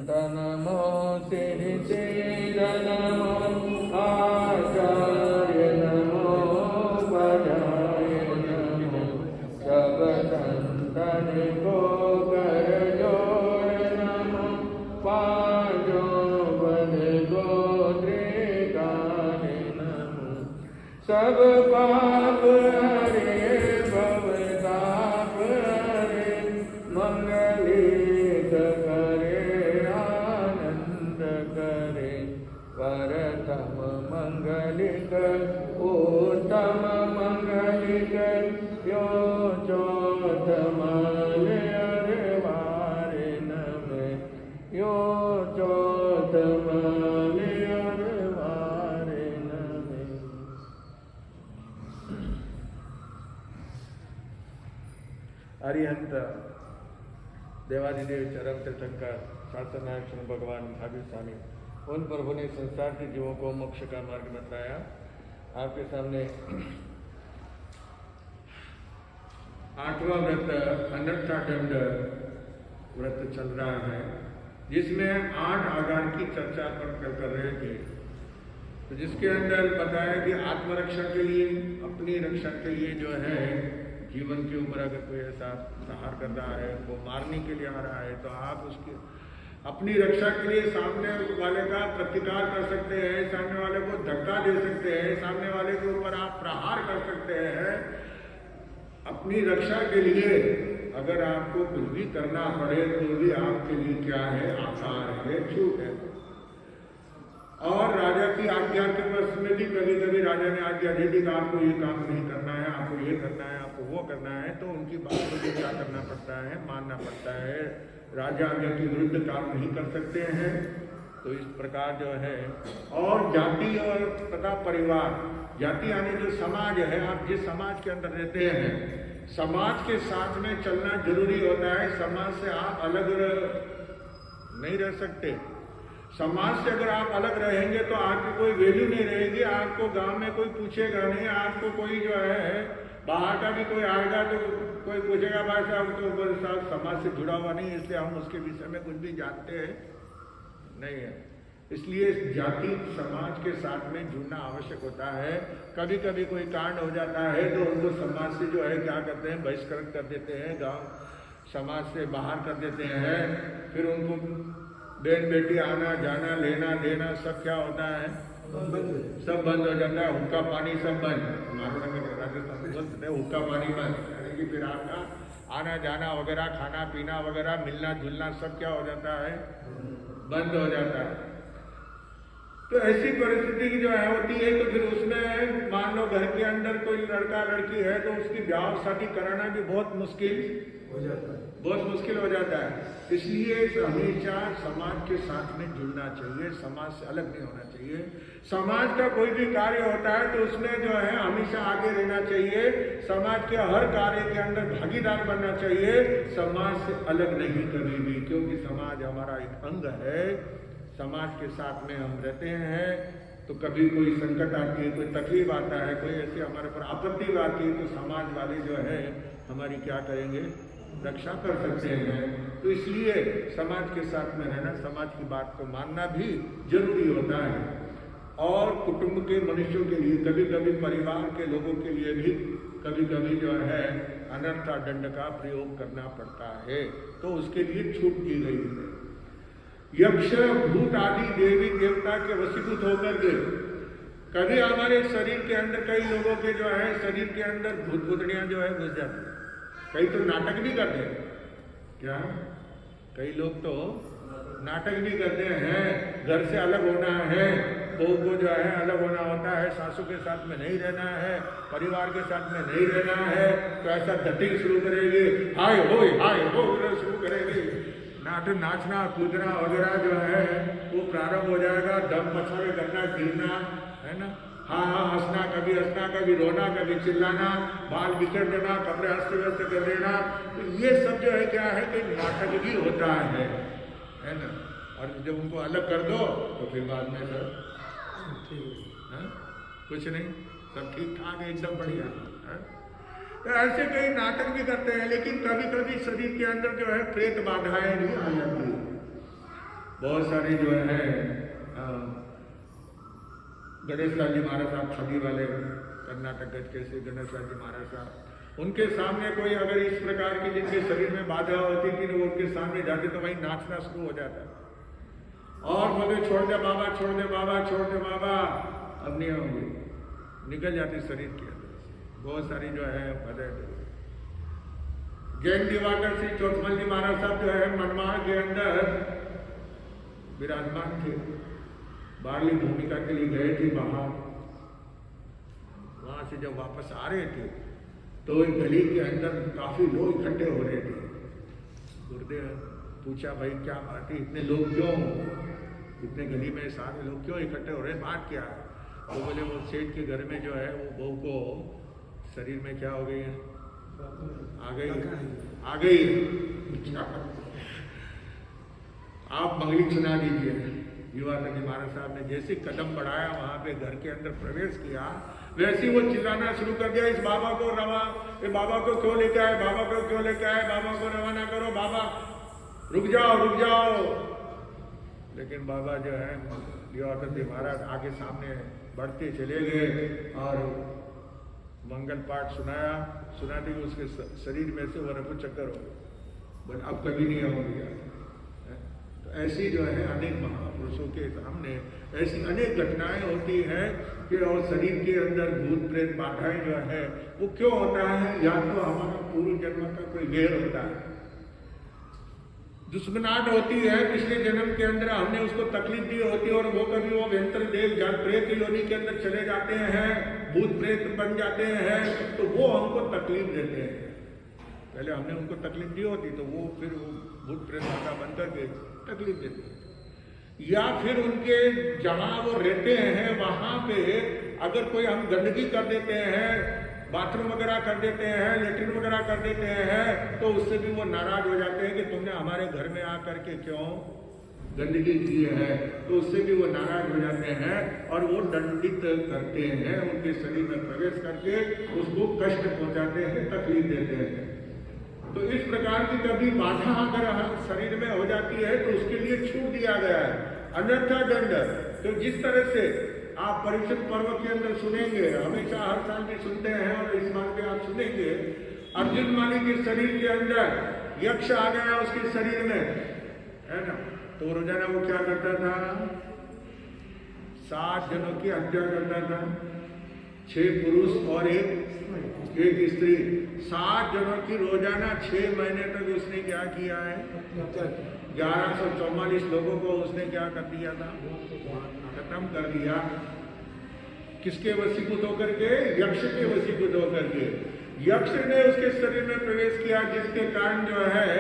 नमो सिद्धिसिद्ध नमो आचार्य नमो बधाय नमो सब संतन को कर जोड़ नमो पांचों बल गोत्रिकाय नमो सब पाप हरे भवताप हरे मंगलिक करे आनंद करे परतम मंगलिक उत्तम मंगलिक यो चौथमाल अरवारे नमे यो चौथमाल अरवारे नमे। अरिहंत देवादिदेव चरम तीर्थंकर शास्त्र नायक श्री भगवान भाभी स्वामी, उन प्रभु ने संसार के जीवों को मोक्ष का मार्ग बताया। आपके सामने 8वां व्रत अनर्थादंड व्रत चल रहा है, जिसमें 8 आगार की चर्चा अपन कर रहे थे। तो जिसके अंदर बताया कि आत्मरक्षा के लिए, अपनी रक्षा के लिए जो है जीवन के ऊपर अगर कोई ऐसा प्रहार कर रहा है, वो मारने के लिए आ रहा है, तो आप उसकी अपनी रक्षा के लिए सामने वाले का प्रतिकार कर सकते हैं, सामने वाले को धक्का दे सकते हैं, सामने वाले के ऊपर आप प्रहार कर सकते हैं। अपनी रक्षा के लिए अगर आपको कुछ भी करना पड़े तो भी आपके लिए क्या है, आसार है, छूट है। और राजा की आज्ञा के वश में भी कभी कभी राजा ने आज्ञा दे दी कि आपको ये काम नहीं करना है, आपको ये करना है, आपको वो करना है, तो उनकी बात को भी क्या करना पड़ता है, मानना पड़ता है। राजा आज्ञा के विरुद्ध काम नहीं कर सकते हैं। तो इस प्रकार जो है, और जाति और तथा परिवार, जाति यानी जो समाज है, आप जिस समाज के अंदर रहते हैं, समाज के साथ में चलना जरूरी होता है। समाज से आप अलग नहीं रह सकते। समाज से अगर आप अलग रहेंगे तो आपकी कोई वैल्यू नहीं रहेगी, आपको गांव में कोई पूछेगा नहीं, आपको कोई जो है बाहर का भी कोई आएगा तो कोई पूछेगा भाई साहब तो समाज से जुड़ा हुआ नहीं, इसलिए हम उसके विषय में कुछ भी जानते हैं नहीं है। इसलिए जाति समाज के साथ में जुड़ना आवश्यक होता है। कभी कभी कोई कांड हो जाता है तो उनको समाज से जो है क्या करते हैं, बहिष्कृत कर देते हैं, गांव समाज से बाहर कर देते हैं। फिर उनको बहन बेटी आना जाना लेना देना सब क्या होता है, सब बंद हो जाता है। हुक्का पानी सब बंद, हमारे में राजस्थान में बोलते हैं हुक्का पानी बंद, यानी कि फिर आपका आना जाना वगैरह, खाना पीना वगैरह, मिलना जुलना सब क्या हो जाता है, बंद हो जाता है। तो ऐसी परिस्थिति जो है होती है, तो फिर उसमें मान लो घर के अंदर कोई लड़का लड़की है तो उसकी ब्याह शादी कराना भी बहुत मुश्किल हो जाता है, बहुत मुश्किल हो जाता है। इसलिए हमेशा समाज के साथ में जुड़ना चाहिए, समाज से अलग नहीं होना चाहिए। समाज का कोई भी कार्य होता है तो उसमें जो है हमेशा आगे रहना चाहिए, समाज के हर कार्य के अंदर भागीदार बनना चाहिए, समाज से अलग नहीं कभी भी, क्योंकि समाज हमारा एक अंग है। समाज के साथ में हम रहते हैं तो कभी कोई संकट आती है, कोई तकलीफ आता है, कोई ऐसी हमारे पर आपत्ति आती है तो समाज वाले जो है हमारी क्या करेंगे, रक्षा कर सकते हैं। तो इसलिए समाज के साथ में रहना, समाज की बात को मानना भी जरूरी होता है। और कुटुंब के मनुष्यों के लिए, कभी कभी परिवार के लोगों के लिए भी कभी कभी जो है अनर्था दंड का प्रयोग करना पड़ता है, तो उसके लिए छूट दी गई है। यक्ष भूत आदि देवी देवता के वशीभूत होकर के कभी हमारे शरीर के अंदर, कई लोगों के जो है शरीर के अंदर भूत भूतड़ियां जो है घुस जाती है। कई तो नाटक भी करते हैं, क्या कई लोग तो नाटक भी करते हैं, घर से अलग होना है, बहू को जो है अलग होना होता है, सासू के साथ में नहीं रहना है, परिवार के साथ में नहीं रहना है, तो ऐसा डटिंग शुरू करेगी, हाय हो शुरू करेगी, नाचना कूदना वगैरह जो है वो प्रारंभ हो जाएगा। दम मछली करना, गिरना, है ना, हाँ हंसना, कभी रोना, कभी चिल्लाना, बाल बिखर देना, कपड़े अस्त व्यस्त कर देना। तो ये सब जो है क्या है कि नाटक भी होता है ना। और जब उनको अलग कर दो तो फिर बाद में सब कुछ नहीं, सब ठीक ठाक है, एकदम बढ़िया है। तो ऐसे कई नाटक भी करते हैं, लेकिन कभी कभी शरीर के अंदर जो है प्रेत बाधाएं भी आ जाती है। बहुत सारे जो है गणेश लाल जी महाराज साहब, खदी वाले कर्नाटक गज के से गणेश लाल जी महाराज साहब, उनके सामने कोई अगर इस प्रकार की जिनके शरीर में बाधा होती थी वो उनके सामने जाते तो वहीं नाचना शुरू हो जाता और बोले छोड़ दे बाबा, छोड़ दे बाबा, छोड़ दे बाबा, अब नहीं होंगे, निकल जाती शरीर के अंदर से बहुत सारी जो है बाधाएं। जैन दिवाकर सिंह चौथमल जी महाराज साहब जो है मनमाड़ के अंदर विराजमान थे, बारहवीं भूमिका के लिए गए थे बाहर, वहां से जब वापस आ रहे थे तो एक गली के अंदर काफी लोग इकट्ठे हो रहे थे। गुरुदेव पूछा, भाई क्या बात है, इतने लोग क्यों, इतने गली में सारे लोग क्यों इकट्ठे हो रहे हैं, बात क्या है? तो बोले वो सेठ के घर में जो है वो बहू को शरीर में क्या हो गई है, आ गई। आप मंगली सुना दीजिए। युवानंद जी महाराज साहब ने जैसे कदम बढ़ाया वहां पे घर के अंदर प्रवेश किया, वैसे ही वो चिल्लाना शुरू कर दिया, इस बाबा को ये बाबा को क्यों लेके आए, बाबा को क्यों लेके आए, बाबा को रवाना करो, बाबा रुक जाओ, रुक जाओ। लेकिन बाबा जो है युवानंद जी महाराज आगे सामने बढ़ते चले गए और मंगल पाठ सुनाते हुए उसके शरीर में से वो रफू चक्कर हो, बट अब कभी नहीं होंगे। तो ऐसी जो है अनेक महापुरुषों के सामने ऐसी अनेक घटनाएं होती हैं कि और शरीर के अंदर भूत प्रेत बाधाएं जो है वो क्यों होता है, या तो हमारा पूर्व जन्म का कोई गैर होता है, दुश्मनाहट होती है, पिछले जन्म के अंदर हमने उसको तकलीफ दी होती है और वो कभी वो व्यंतर देव जब प्रेत योनि के अंदर चले जाते हैं, भूत प्रेत बन जाते हैं, तो वो हमको तकलीफ देते हैं। पहले हमने उनको तकलीफ दी होती तो वो फिर वो भूत प्रेत माता बन करके तकलीफ देते हैं। या फिर उनके जहां वो रहते हैं वहां पे अगर कोई हम गंदगी कर देते हैं, बाथरूम वगैरह कर देते हैं, लेटरिन वगैरह कर देते हैं, तो उससे भी वो नाराज हो जाते हैं कि तुमने हमारे घर में आकर के क्यों गंदगी की है, तो उससे भी वो नाराज हो जाते हैं और वो दंडित करते हैं, उनके शरीर में प्रवेश करके उसको कष्ट पहुंचाते हैं, तकलीफ देते हैं। तो इस प्रकार की कभी बाधा अगर शरीर में हो जाती है तो उसके लिए छूट दिया गया है अन्यथा दंड। तो जिस तरह से आप परीक्षित पर्व के अंदर सुनेंगे, हमेशा हर साल भी सुनते हैं और इस बार भी आप सुनेंगे, अर्जुन माली के शरीर के अंदर यक्ष आ गया उसके शरीर में, है ना, तो रोजाना वो क्या करता था, 7 जनों की हत्या करता था, 6 पुरुष और एक स्त्री, 7 जनों की रोजाना 6 महीने तक उसने क्या किया है, 1144 लोगों को उसने क्या कर दिया था, खत्म कर दिया। किसके वशीभूत होकर के, यक्ष के वशीभूत होकर के। यक्ष ने उसके शरीर में प्रवेश किया जिसके कारण जो है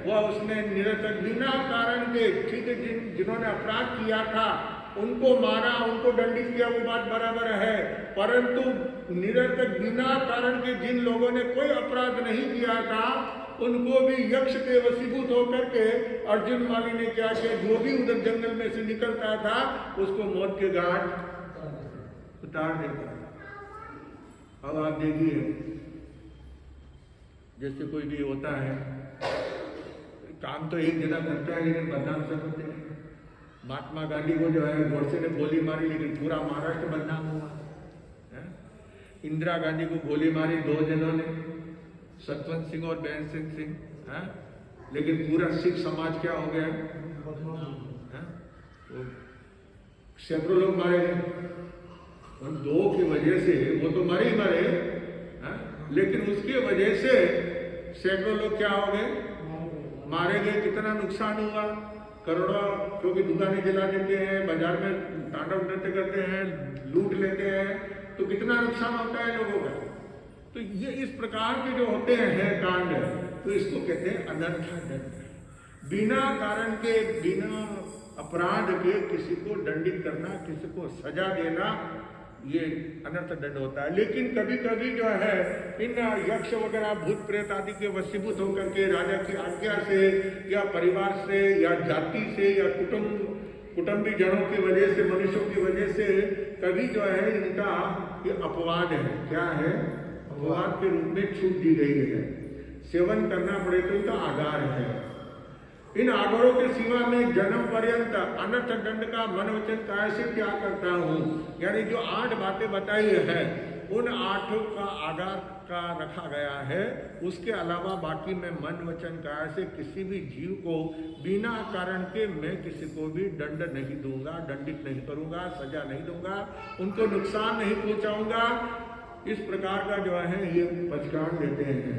वह उसने निरंतर बिना कारण के, ठीक है, जिन्होंने अपराध किया था उनको मारा, उनको दंडित किया, वो बात बराबर है, परंतु निरंतर बिना कारण के जिन लोगों ने कोई अपराध नहीं किया था उनको भी यक्ष के वशीभूत होकर के अर्जुन माली ने क्या किया, जो भी उधर जंगल में से निकलता था उसको मौत के घाट उतार देता। अब आप देखिए, जैसे कोई भी होता है, काम तो एक जगह करता है लेकिन बदनाम सब होते हैं। महात्मा गांधी को जो है गोडसे ने गोली मारी लेकिन पूरा महाराष्ट्र बदनाम हुआ है। इंदिरा गांधी को गोली मारी 2 जनों ने, सतवंत सिंह और बेन सिंह, है, लेकिन पूरा सिख समाज क्या हो गया, सैकड़ों लोग मारे गए उन 2 की वजह से। वो तो मरे ही मरे, लेकिन उसकी वजह से सैकड़ों लोग क्या हो गए, मारे गए। कितना नुकसान हुआ, करोड़ों, क्योंकि दुकानें जला देते हैं, बाजार में तांडव नृत्य करते हैं, लूट लेते हैं, तो कितना नुकसान होता है लोगों का। तो ये इस प्रकार के जो होते हैं कांड, तो इसको कहते हैं अनर्थ दंड। बिना कारण के, बिना अपराध के किसी को दंडित करना, किसी को सजा देना, ये अनर्थ दंड होता है। लेकिन कभी कभी जो है इन यक्ष वगैरह भूत प्रेत आदि के वशीभूत होकर के राजा की आज्ञा से या परिवार से या जाति से या कुटुंबी जनों की वजह से, मनुष्यों की वजह से कभी जो है इनका ये अपवाद है, क्या है, अपवाद के रूप में छूट दी गई है। सेवन करना पड़े तो इनका आधार है। इन आगरों के सिवा में जन्म पर्यंत अनर्थ दंड का मन वचन काय से त्याग करता हूँ। यानी जो 8 बातें बताई है उन 8 का आगार का रखा गया है, उसके अलावा बाकी मैं मन वचन काय से किसी भी जीव को बिना कारण के मैं किसी को भी दंड नहीं दूंगा, दंडित नहीं करूंगा, सजा नहीं दूंगा, उनको नुकसान नहीं पहुंचाऊंगा। इस प्रकार का जो है ये पंचकांड देते हैं।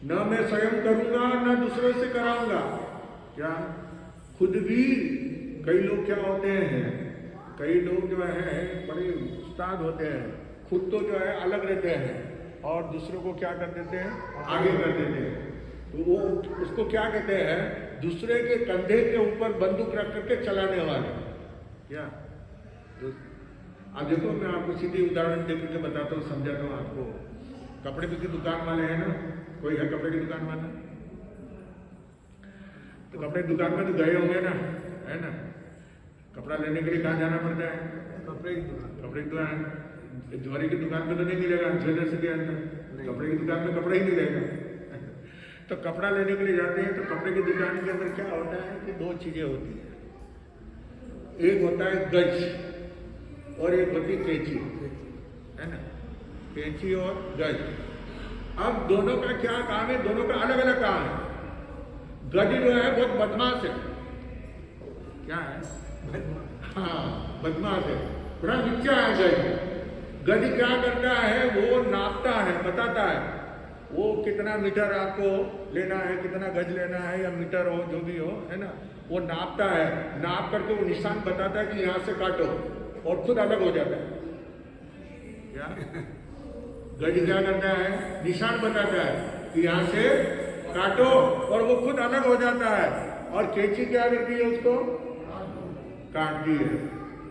न मैं स्वयं करूंगा न दूसरों से कराऊंगा। क्या खुद भी कई लोग क्या होते हैं, कई लोग जो है बड़े उस्ताद होते हैं, खुद तो जो है अलग रहते हैं और दूसरों को क्या कर देते हैं, आगे कर देते हैं। तो वो उसको क्या कहते हैं, दूसरे के कंधे के ऊपर बंदूक रख करके चलाने वाले। क्या अब देखो, मैं आपको सीधी उदाहरण देकर के बताता हूँ, समझाता हूँ आपको। कपड़े की दुकान वाले हैं ना, कोई है कपड़े की दुकान वाला, तो कपड़े की दुकान में तो गए होंगे ना, है ना। कपड़ा लेने के लिए कहाँ जाना पड़ता है, कपड़े की दुकान। ज्वेलरी की दुकान में तो नहीं मिलेगा, ज्वेलर्स के अंदर कपड़े की दुकान में कपड़ा ही नहीं रहेगा। तो कपड़ा लेने के लिए जाते हैं, तो कपड़े की दुकान के अंदर क्या होता है कि 2 चीजें होती है। एक होता है गज और एक होती कैंची, है ना, कैंची और गज। अब दोनों का क्या काम है, दोनों का अलग अलग काम है। गज जो है बहुत बदमाश है। क्या है, हाँ बदमाश है, बड़ा नीचा है गज। गज क्या करता है, वो नापता है, बताता है वो कितना मीटर आपको लेना है, कितना गज लेना है, या मीटर हो जो भी हो, है ना, वो नापता है। नाप करके वो निशान बताता है कि यहाँ से काटो, और खुद अलग हो जाता है। क्या गज क्या करता है, निशान बताता है कि यहाँ से काटो, और वो खुद अलग हो जाता है। और कैंची क्या करती है, उसको काटती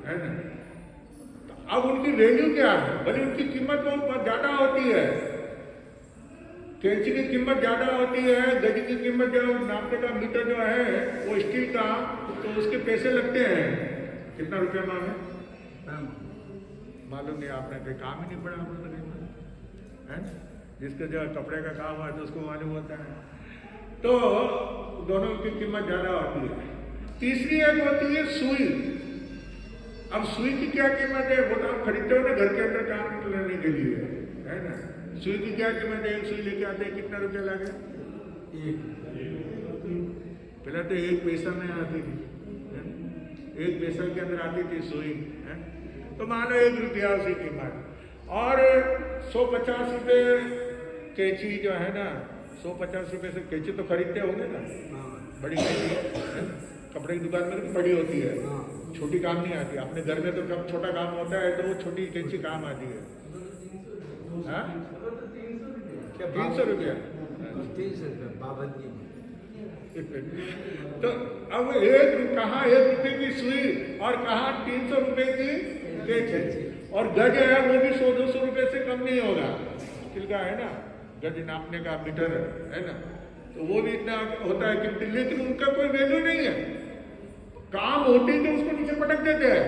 है ना। तो अब उनकी वैल्यू क्या है, भले उनकी कीमत बहुत ज्यादा होती है। कैंची की कीमत ज्यादा होती है, गज की कीमत जो नापने का मीटर जो है वो स्टील का, तो उसके पैसे लगते हैं। कितना रुपया मांगे मालूम नहीं, आपने कोई काम ही नहीं पड़ा आपने, है। जिसके जो कपड़े का काम है तो उसको मालूम होता है। तो दोनों की कीमत ज्यादा होती है। तीसरी एक होती है सुई। अब सुई की क्या कीमत है, वो तो आप खरीदते हो ना घर के अंदर काम लेने के लिए, है ना। सुई की क्या कीमत है, एक सुई लेके आते हैं, कितना रुपया लगे, पहले तो 1 पैसा में आती थी, 1 पैसा के अंदर आती थी सुई, है। तो मान लो 1 रुपया उसकी कीमत, और 150 रुपये कैंची जो है ना, 150 रुपये से कैंची तो खरीदते होंगे ना, बड़ी कैंची कपड़े की दुकान में तो बड़ी होती है, छोटी काम नहीं आती। अपने घर में तो कब छोटा काम होता है तो वो छोटी कैंची काम आती है। 300 रुपया, तो अब कहाँ 1 रुपये की सुई और कहाँ 300 रुपये की कैंची। और गज है वो भी 100-200 रुपये से कम नहीं होगा, स्टील का है ना, गज नापने का मीटर है ना, तो वो भी इतना होता है कीमती, लेकिन उनका कोई वैल्यू नहीं है। काम होते ही तो उसको नीचे पटक देते हैं।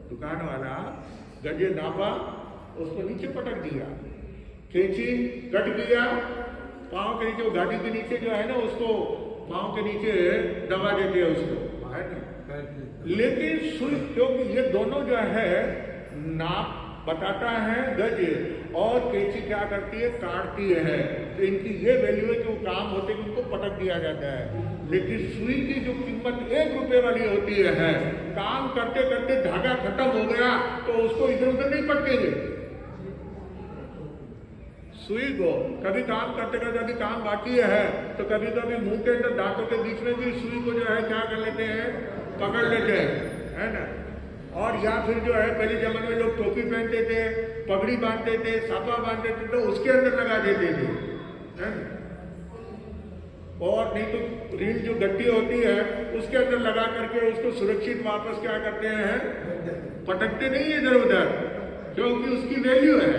दुकान वाला गज नापा, उसको नीचे पटक दिया, कैंची कट गया, पाँव के नीचे, वो गाड़ी के नीचे जो है ना, उसको पाँव के नीचे दबा देते हैं उसको, है ना। लेकिन सुई, क्योंकि ये दोनों जो है नाप बताता है गज, और कैंची क्या करती है, काटती है। तो इनकी ये वैल्यू है कि वो काम होते कि उनको पटक दिया जाता है। लेकिन सुई की जो कीमत 1 रुपये वाली होती है, काम करते करते धागा खत्म हो गया तो उसको इधर उधर नहीं पटकेंगे। सुई को कभी काम करते करते अभी काम बाकी है तो कभी कभी मुंह के अंदर दांतों के बीच में भी सुई को जो है क्या कर लेते हैं, पकड़ लेते हैं, है ना। और या फिर जो है पहले जमाने में लोग टोपी पहनते थे, पगड़ी बांधते थे, साफा बांधते थे, तो उसके अंदर लगा देते थे, है ना। और नहीं तो रील जो गट्टी होती है उसके अंदर लगा करके उसको सुरक्षित वापस क्या करते हैं, पटकते नहीं है इधर उधर, क्योंकि उसकी वैल्यू है।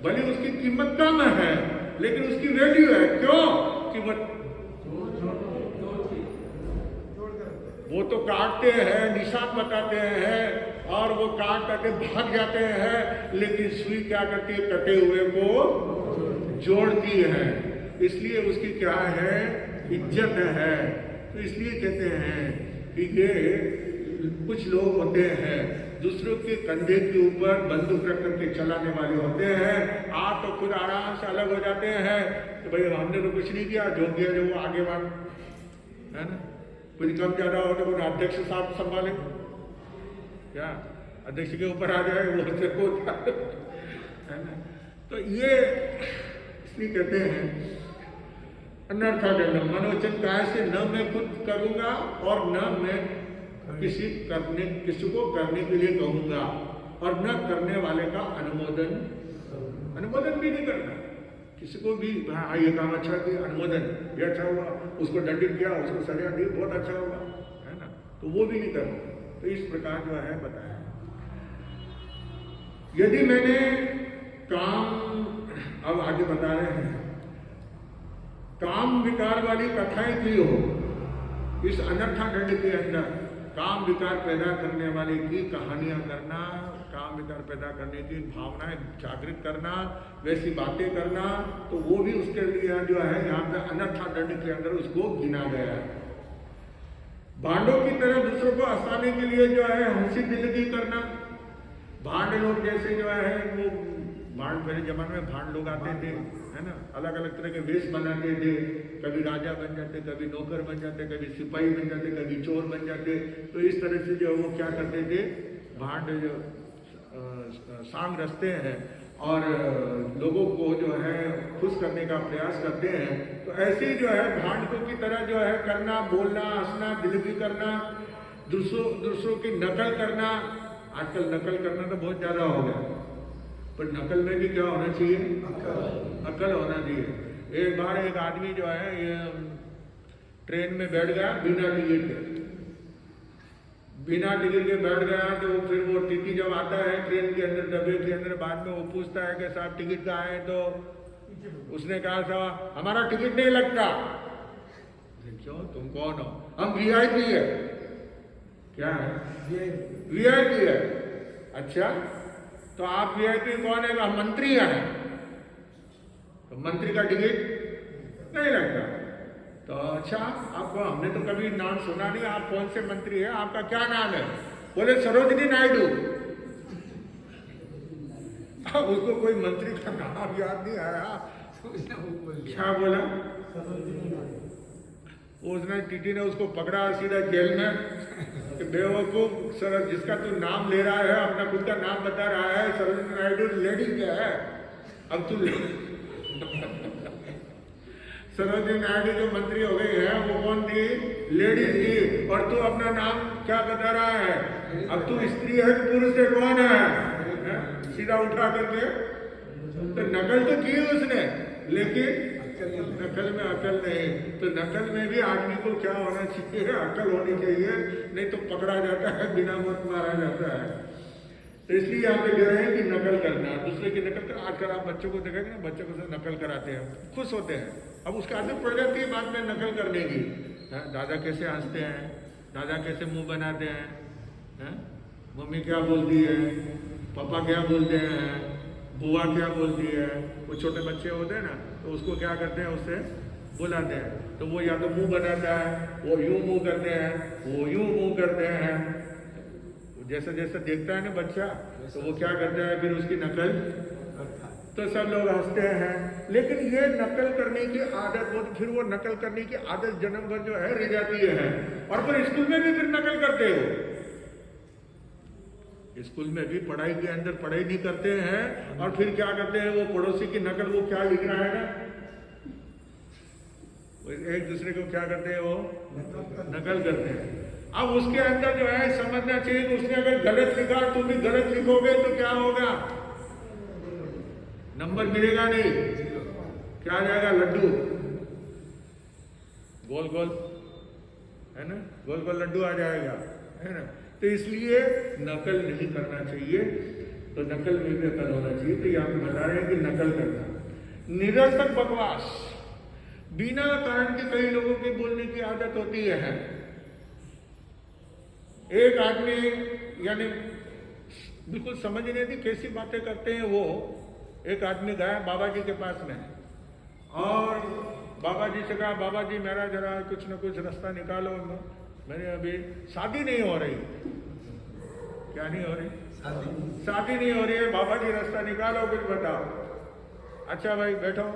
भले उसकी कीमत कम है लेकिन उसकी वैल्यू है। क्यों? कीमत वो तो काटते हैं, निशान बताते हैं और वो काट करके भाग जाते हैं, लेकिन सुई क्या करती है, कटे हुए को जोड़ती है। इसलिए उसकी क्या है, इज्जत है। तो इसलिए कहते हैं कि ये कुछ लोग होते हैं दूसरों के कंधे के ऊपर बंदूक रख करके चलाने वाले होते हैं। आप तो खुद आराम से अलग हो जाते हैं तो भाई हमने तो कुछ नहीं किया, जो किया जो वो आगे बढ़, है ना। कुछ कम ज्यादा हो तो कुछ अध्यक्ष साहब संभाले, क्या अध्यक्ष के ऊपर आ जाए वो है ना। तो ये इसलिए कहते हैं अनर्था दंडम, मनोवचन काय से न मैं खुद करूंगा और न मैं किसी को करने के लिए कहूंगा, और न करने वाले का अनुमोदन भी नहीं करना। किसी को भी हाँ ये काम अच्छा किया, अनुमोदन ये अच्छा हुआ, उसको दंडित किया, उसको सजा दी, बहुत अच्छा हुआ, है ना, तो वो भी नहीं करना। तो इस प्रकार जो है बताया। यदि मैंने काम, अब आगे बता रहे हैं, काम विकार वाली कथाएं की हो इस अनर्था दंड के अंदर, काम विकार पैदा करने वाले की कहानियां करना, काम विकार पैदा करने की भावनाएं जागृत करना, वैसी बातें करना, तो वो भी उसके लिए जो है यहाँ पे अनर्था दंड के अंदर उसको गिना गया है। भांडों की तरह दूसरों को हंसाने के लिए जो है हंसी दिल्लगी करना, भांड लोग जैसे जो है वो भांड, पहले जमाने में भांड लोग आते थे, है ना, अलग अलग तरह के वेश बनाते थे, कभी राजा बन जाते, कभी नौकर बन जाते, कभी सिपाही बन जाते, कभी चोर बन जाते। तो इस तरह से जो वो क्या करते थे, भांड जो सांग रचते हैं और लोगों को जो है खुश करने का प्रयास करते हैं। तो ऐसे ही जो है भांडों की तरह जो है करना, बोलना, हंसना, दिल्लगी करना, दूसरों की नकल करना। आजकल नकल करना तो बहुत ज्यादा हो गया, पर नकल में भी क्या होना चाहिए, अकल होना चाहिए। एक बार एक आदमी जो है ये ट्रेन में बैठ गया बिना टिकट के बैठ गया, तो फिर वो टीटी जब आता है ट्रेन के अंदर, डब्बे के अंदर, बाद में वो पूछता है कि साहब टिकट कहाँ है, तो उसने कहा था हमारा टिकट नहीं लगता। क्यों, तुम कौन हो? हम वीआईपी है। क्या है? वीआईपी है। अच्छा, तो आप वीआईपी कौन है? हम मंत्री हैं। तो मंत्री का टिकट नहीं लगता। तो अच्छा, आपको हमने तो कभी नाम सुना नहीं, आप कौन से मंत्री हैं, आपका क्या नाम है? बोले सरोजिनी नायडू। अब उसको कोई मंत्री का नाम याद नहीं आया, क्या बोला? उसने टीटी ने उसको पकड़ा सीधा जेल में कि बेवकूफ, सर जिसका तू नाम ले रहा है, अपना खुद का नाम बता रहा है, सरोजिनी नायडू लेडी क्या है? अब तू सरोजिनी नायडू जो मंत्री हो गई है वो कौन थी? लेडीज थी। और तू अपना नाम क्या बता रहा है? अब तू स्त्री है कि पुरुष है, कौन है? सीधा उठा करके तो नकल तो की उसने, लेकिन नकल में अकल नहीं। तो नकल में भी आदमी को क्या होना चाहिए? अकल होनी चाहिए, नहीं तो पकड़ा जाता है, बिना मौत मारा जाता है। तो इसलिए यहाँ पे कह रहे हैं कि नकल करना, दूसरे की नकल करना। आजकल आप बच्चों को देखेंगे ना, बच्चों को नकल कराते हैं, खुश होते हैं। अब उसका आदत पड़ जाती है बाद में नकल करने की। दादा कैसे हंसते हैं, दादा कैसे मुंह बनाते हैं, मम्मी क्या बोलती है, पापा क्या बोलते हैं, बुआ क्या बोलती है। वो छोटे बच्चे होते हैं ना, तो उसको क्या करते हैं, उससे बुलाते हैं, तो वो या तो मुंह बनाता है, वो यूं मुंह करते हैं, वो यूं मुंह करते हैं। जैसे जैसे देखता है ना बच्चा, तो वो क्या करता है, फिर उसकी नकल। तो सब लोग हंसते हैं, लेकिन ये नकल करने की आदत, वो फिर वो नकल करने की आदत जन्म भर जो है रह जाती है। और फिर स्कूल में भी फिर नकल करते हो, स्कूल में भी पढ़ाई के अंदर पढ़ाई नहीं करते हैं, और फिर क्या करते हैं, वो पड़ोसी की नकल, वो क्या लिख रहा है ना, एक दूसरे को क्या करते हैं, वो नकल करते हैं। अब उसके अंदर जो है समझना चाहिए कि उसने अगर गलत लिखा, तुम भी गलत लिखोगे तो क्या होगा, नंबर मिलेगा नहीं, क्या आ जाएगा, लड्डू, गोल गोल, है ना, गोल गोल लड्डू आ जाएगा, है ना। तो इसलिए नकल नहीं करना चाहिए, तो नकल में भी अकल होना चाहिए। तो यहाँ पे बता रहे हैं कि नकल करना, निरर्थक बकवास, बिना कारण के कई लोगों की बोलने की आदत होती है। एक आदमी यानी बिल्कुल समझ नहीं थी कैसी बातें करते हैं वो। एक आदमी गया बाबा जी के पास में, और बाबा जी से कहा, बाबा जी मेरा जरा कुछ न कुछ रास्ता निकालो, मैंने अभी शादी नहीं हो रही। क्या नहीं हो रही? शादी नहीं हो रही है, बाबा जी रास्ता निकालो, कुछ बताओ। अच्छा भाई बैठो।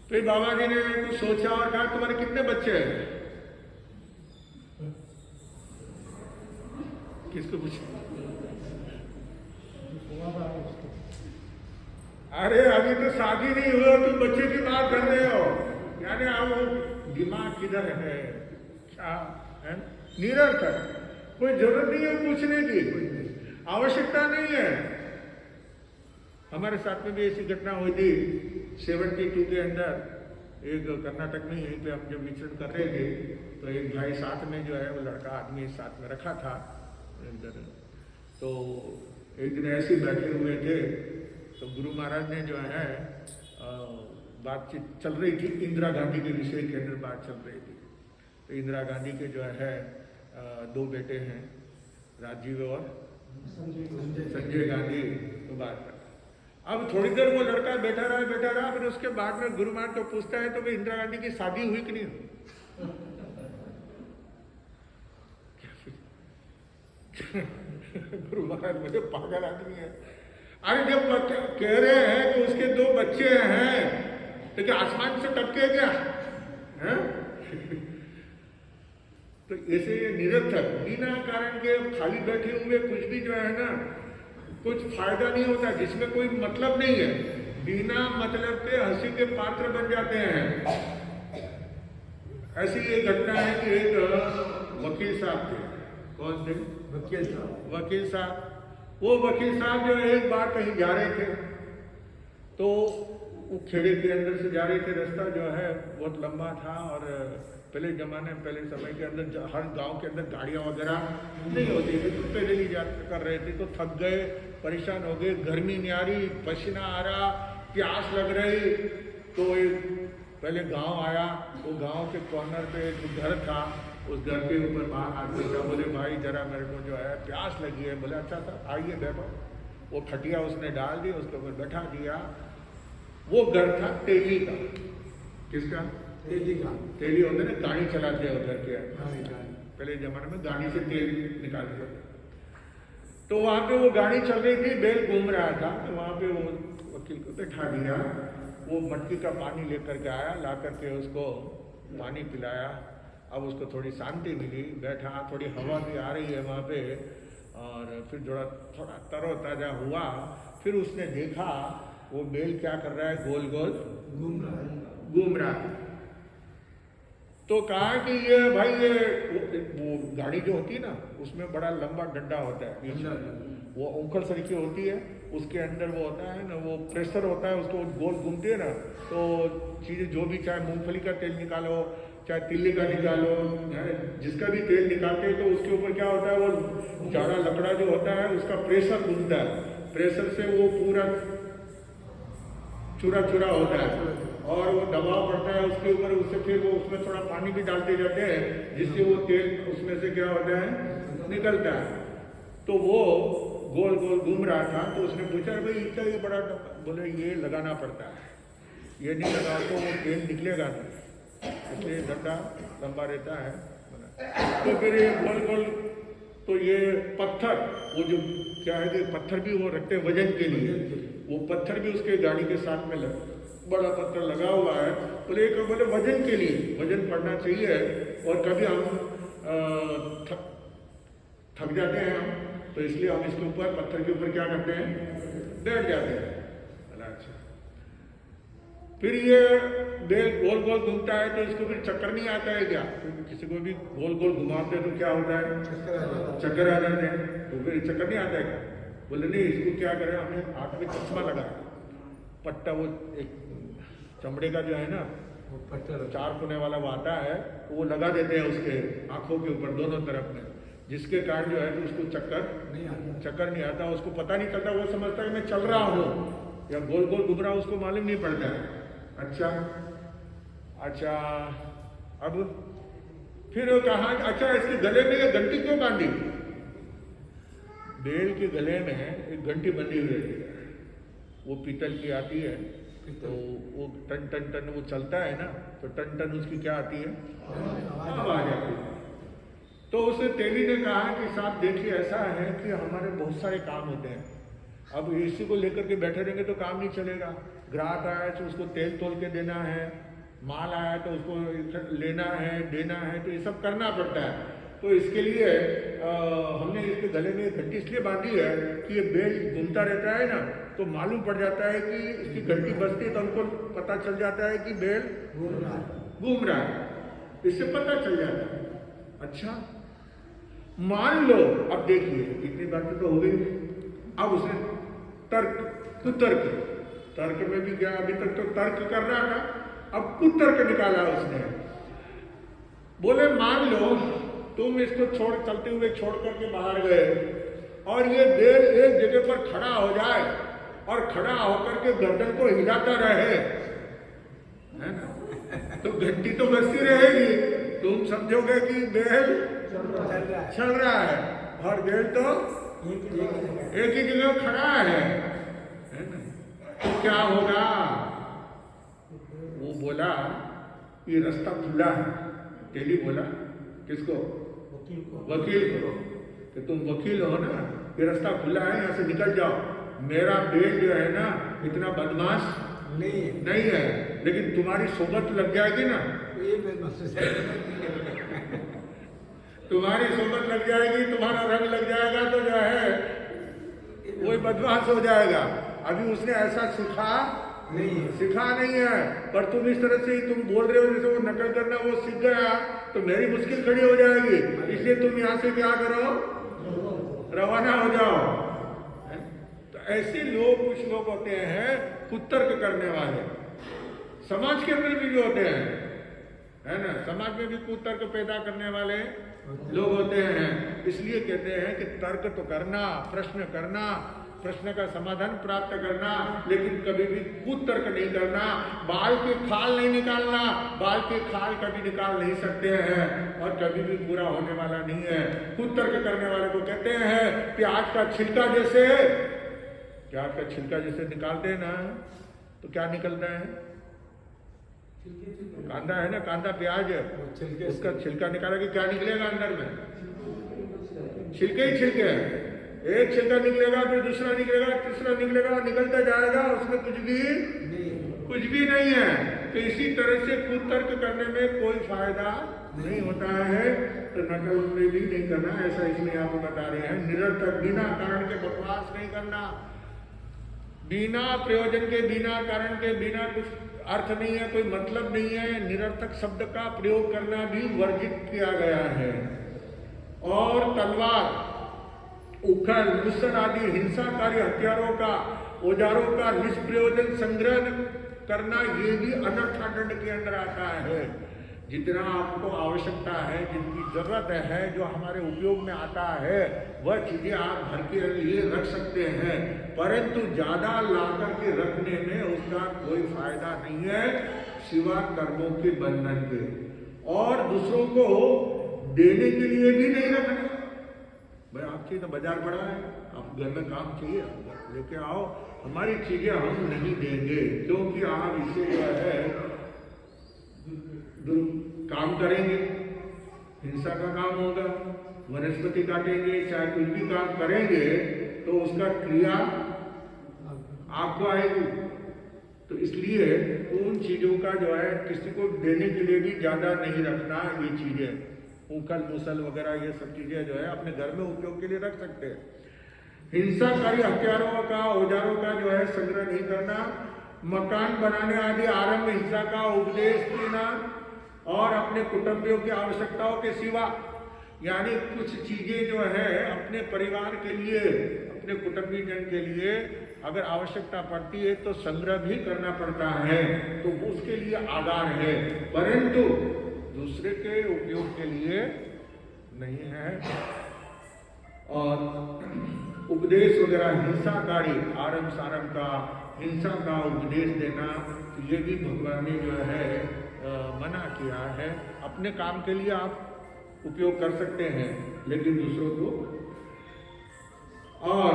फिर बाबा जी ने कुछ सोचा और कहा, तुम्हारे कितने बच्चे हैं? किसको पूछा? अरे अभी तो शादी नहीं हुई, तुम बच्चे की बात कर रहे हो। यानी अब वो दिमाग किधर है? क्या है? निरर्थक, कोई जरूरत नहीं है पूछने की, आवश्यकता नहीं है। हमारे साथ में भी ऐसी घटना हुई थी 72 के अंदर। एक कर्नाटक में यहीं पे हम जब विचरण कर रहे थे तो एक भाई साथ में जो है वो लड़का आदमी साथ में रखा था इधर। तो एक दिन ऐसे बैठे हुए थे तो गुरु महाराज ने जो है बातचीत चल रही थी, इंदिरा गांधी के विषय के अंदर बात चल रही थी। तो इंदिरा गांधी के जो है 2 बेटे हैं, राजीव और संजय गांधी। तो बात अब थोड़ी देर वो लड़का बैठा रहा, फिर उसके बाद में गुरु महाराज को पूछता है तो भाई इंदिरा गांधी की शादी हुई कि नहीं? गुरु महाराज मुझे पागल आदमी है। अरे जब कह रहे हैं कि उसके 2 बच्चे हैं तो क्या आसमान से टपके क्या है? तो ऐसे निरर्थक बिना कारण के खाली बैठे हुए कुछ भी जो है ना, कुछ फायदा नहीं होता, जिसमें कोई मतलब नहीं है, बिना मतलब के हंसी के पात्र बन जाते हैं। ऐसी एक घटना है कि एक वकील साहब थे। कौन थे? वकील साहब। वो वकील साहब जो एक बार कहीं जा रहे थे तो वो खेड़े के अंदर से जा रहे थे। रास्ता जो है बहुत लंबा था और पहले जमाने में, पहले समय के अंदर हर गांव के अंदर गाड़ियां वगैरह नहीं होती थी, तो पैदल ही यात्रा कर रहे थे। तो थक गए, परेशान हो गए, गर्मी नहीं आ रही, पसीना आ रहा, प्यास लग रही। तो एक पहले गांव आया, वो गांव के कॉर्नर पे एक घर था, उस घर के ऊपर बाहर आदमी था। बोले भाई जरा मेरे को जो है प्यास लगी है। बोले अच्छा सर आइए बैठो। वो खटिया उसने डाल दी, उसके ऊपर बैठा दिया। वो घर था तेली का। किसका? तेली का। तेली होते ना, गाड़ी चलाते हैं उधर के, पहले जमाने में गाड़ी से तेल निकालते थे। तो वहां पे वो गाड़ी चल रही थी, बैल घूम रहा था, तो वहां पे वो वकील को बैठा दिया। वो मटकी का पानी लेकर के आया, ला करके उसको पानी पिलाया। अब उसको थोड़ी शांति मिली, बैठा, थोड़ी हवा भी आ रही है वहाँ पे, और फिर थोड़ा तरोताजा हुआ। फिर उसने देखा वो बैल क्या कर रहा है, गोल गोल घूम रहा है। तो कहा कि ये भाई ये वो गाड़ी जो होती है ना, उसमें बड़ा लंबा डंडा होता है, वो उंखल सरीकी होती है, उसके अंदर वो होता है ना, वो प्रेशर होता है, उसको गोल घूमती है ना, तो चीज़ें जो भी, चाहे मूंगफली का तेल निकालो, चाहे तिल्ली का निकालो, जिसका भी तेल निकालते हैं तो उसके ऊपर क्या होता है, वो जाड़ा लकड़ा जो होता है उसका प्रेशर घूमता है, प्रेशर से वो पूरा चूरा चूरा होता है और वो दबाव पड़ता है उसके ऊपर। उससे फिर वो उसमें थोड़ा पानी भी डालते जाते हैं, जिससे वो तेल उसमें से क्या होता है, निकलता है। तो वो गोल गोल घूम रहा था। तो उसने पूछा भाई इसका ये बड़ा, बोले ये लगाना पड़ता है, ये नहीं लगाओ तो वो तेल निकलेगा नहीं, इसलिए डंडा लंबा रहता है। तो फिर ये गोल गोल, तो ये पत्थर, वो जो क्या है कि पत्थर भी वो रखते हैं वजन के लिए, वो पत्थर भी उसके गाड़ी के साथ में बड़ा पत्थर लगा हुआ है। बोले बोले वजन के लिए, वजन पड़ना चाहिए, और कभी हम थक जाते हैं हम, तो इसलिए हम इसके ऊपर, पत्थर के ऊपर क्या करते हैं, बैठ जाते हैं। अच्छा, फिर ये बेल गोल गोल घूमता है तो इसको फिर चक्कर नहीं आता है क्या? किसी को भी गोल गोल घुमाते हैं तो क्या होता है, चक्कर आ जाते हैं। तो फिर चक्कर नहीं आता है क्या? बोले नहीं, इसको क्या करें, हमने हाथ में चश्मा लगाया, पट्टा, वो एक चमड़े का जो है ना, वो पट्टा 4 कोने वाला वो आता है, तो वो लगा देते हैं उसके आंखों के ऊपर दोनों तरफ में, जिसके कारण जो है तो उसको चक्कर नहीं आता, उसको पता नहीं चलता, वो समझता है मैं चल रहा हूँ या गोल गोल घूम रहा हूँ, उसको मालूम नहीं पड़ता है। अच्छा, अब फिर कहा अच्छा इसके गले में ये घंटी क्यों बांधी? बैल के गले में एक घंटी बंधी हुई है, वो पीतल की आती है, तो वो टन टन टन वो चलता है ना, तो टन टन उसकी क्या आती है, आवाज आती है। तो उस तेली ने कहा कि साहब देखिए ऐसा है कि हमारे बहुत सारे काम होते हैं, अब इसी को लेकर के बैठे रहेंगे तो काम नहीं चलेगा। ग्राहक आया तो उसको तेल तोल के देना है, माल आया तो उसको लेना है, देना है, तो ये सब करना पड़ता है। तो इसके लिए हमने इसके गले में घंटी इसलिए बांधी है कि ये बेल घूमता रहता है ना, तो मालूम पड़ जाता है कि इसकी घंटी बजती है तो हमको पता चल जाता है कि बेल घूम रहा है, इससे पता चल जाता है। अच्छा मान लो, अब देखिए इतनी बातें तो हो गई, अब उसने तर्क में भी गया, अभी तक तो तर्क कर रहा था, अब कुतर्क निकाला उसने। बोले मान लो तुम इसको चलते हुए छोड़ करके बाहर गए और ये बेल एक जगह पर खड़ा हो जाए और खड़ा होकर के गर्दन को हिलाता रहे, है ना, तो घंटी तो बजती रहेगी, तुम समझोगे कि बेल चल रहा है और बेल तो एक ही जगह खड़ा है ना, तो क्या होगा? वो बोला ये रास्ता खुला है। तेली बोला किसको? वकील को, कि तुम वकील हो ना, ये रास्ता खुला है, यहाँ से निकल जाओ। मेरा बेल जो है ना इतना बदमाश नहीं है, लेकिन तुम्हारी सोबत लग जाएगी ना, तुम्हारी सोबत लग जाएगी, तुम्हारा रंग लग जाएगा, तो जो है वही बदमाश हो जाएगा। अभी उसने ऐसा सीखा नहीं है, पर तुम इस तरह से ही तुम बोल रहे हो जैसे वो नकल करना वो सीख गया, तो मेरी मुश्किल खड़ी हो जाएगी, इसलिए तुम यहाँ से क्या करो, रवाना हो जाओ। तो ऐसे लोग, कुछ लोग होते हैं कुतर्क करने वाले, समाज के अंदर भी होते हैं, है ना, समाज में भी कुतर्क पैदा करने वाले लोग होते हैं। इसलिए कहते हैं कि तर्क तो करना, प्रश्न करना, प्रश्न का समाधान प्राप्त करना, लेकिन कभी भी कुतर्क नहीं करना। बाल के खाल नहीं निकालना, बाल के खाल कभी निकाल नहीं सकते हैं और कभी भी पूरा होने वाला नहीं है। कुतर्क करने वाले को कहते हैं प्याज का छिलका जैसे, प्याज का छिलका जैसे निकालते हैं ना, तो क्या निकलता है? कांदा है ना, कांदा प्याज है, उसका छिलका निकाला कि क्या निकलेगा अंदर में? छिलके ही छिलके हैं। एक छिलका निकलेगा, फिर दूसरा निकलेगा, तीसरा निकलेगा, निकलता जाएगा, उसमें कुछ भी नहीं है। तो इसी तरह से कुतर्क करने में कोई फायदा नहीं होता है, तो नकल में भी नहीं करना, ऐसा इसमें आप बता रहे हैं। निरर्थक, बिना कारण के बकवास नहीं करना, बिना प्रयोजन के, बिना कारण के, बिना कुछ अर्थ नहीं है, कोई मतलब नहीं है, निरर्थक शब्द का प्रयोग करना भी वर्जित किया गया है। और तलवार, उखल, मुसल आदि हिंसाकारी हथियारों का, औजारों का निष्प्रयोजन संग्रह करना, ये भी अनर्थदंड के अंदर आता है। जितना आपको आवश्यकता है, जिनकी जरूरत है, जो हमारे उपयोग में आता है, वह चीजें आप घर के लिए रख सकते हैं, परंतु ज्यादा ला करके रखने में उसका कोई फायदा नहीं है, सिवा कर्मों के बंधन के। और दूसरों को देने के लिए भी नहीं रखना। भाई आपकी तो बाजार बड़ा है, आप घर में काम चाहिए, आप लेके आओ, हमारी चीजें हम नहीं देंगे, क्योंकि आप इसे जो है काम करेंगे, हिंसा का काम होगा, वनस्पति काटेंगे, चाहे कुछ भी काम करेंगे, तो उसका क्रिया आपको आएगी। तो इसलिए उन चीजों का जो है किसी को देने के लिए भी ज्यादा नहीं रखना। ये चीजें उखल मुसल वगैरह, ये सब चीजें जो है अपने घर में उपयोग के लिए रख सकते हैं। हिंसाकारी हथियारों का, औजारों का जो है संग्रह नहीं करना। मकान बनाने आदि आरंभ हिंसा का उपदेश देना, और अपने कुटुंबियों की आवश्यकताओं के सिवा, यानी कुछ चीजें जो है अपने परिवार के लिए, अपने कुटुंबी जन के लिए अगर आवश्यकता पड़ती है तो संग्रह भी करना पड़ता है, तो उसके लिए आधार है, परंतु दूसरे के उपयोग के लिए नहीं है। और उपदेश वगैरह हिंसाकारी, आरंभ सारंभ का, हिंसा का उपदेश देना, तो ये भी भगवान ने जो है मना किया है। अपने काम के लिए आप उपयोग कर सकते हैं, लेकिन दूसरों को। और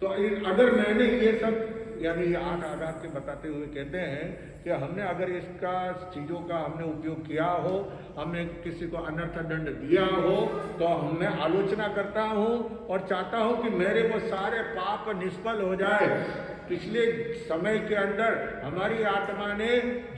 तो अगर मैंने ये सब यानी ये 8 आधार के बताते हुए कहते हैं कि हमने अगर इसका चीज़ों का हमने उपयोग किया हो, हमने किसी को अनर्थ दंड दिया हो, तो मैं आलोचना करता हूँ और चाहता हूँ कि मेरे वो सारे पाप निष्फल हो जाए। पिछले समय के अंदर हमारी आत्मा ने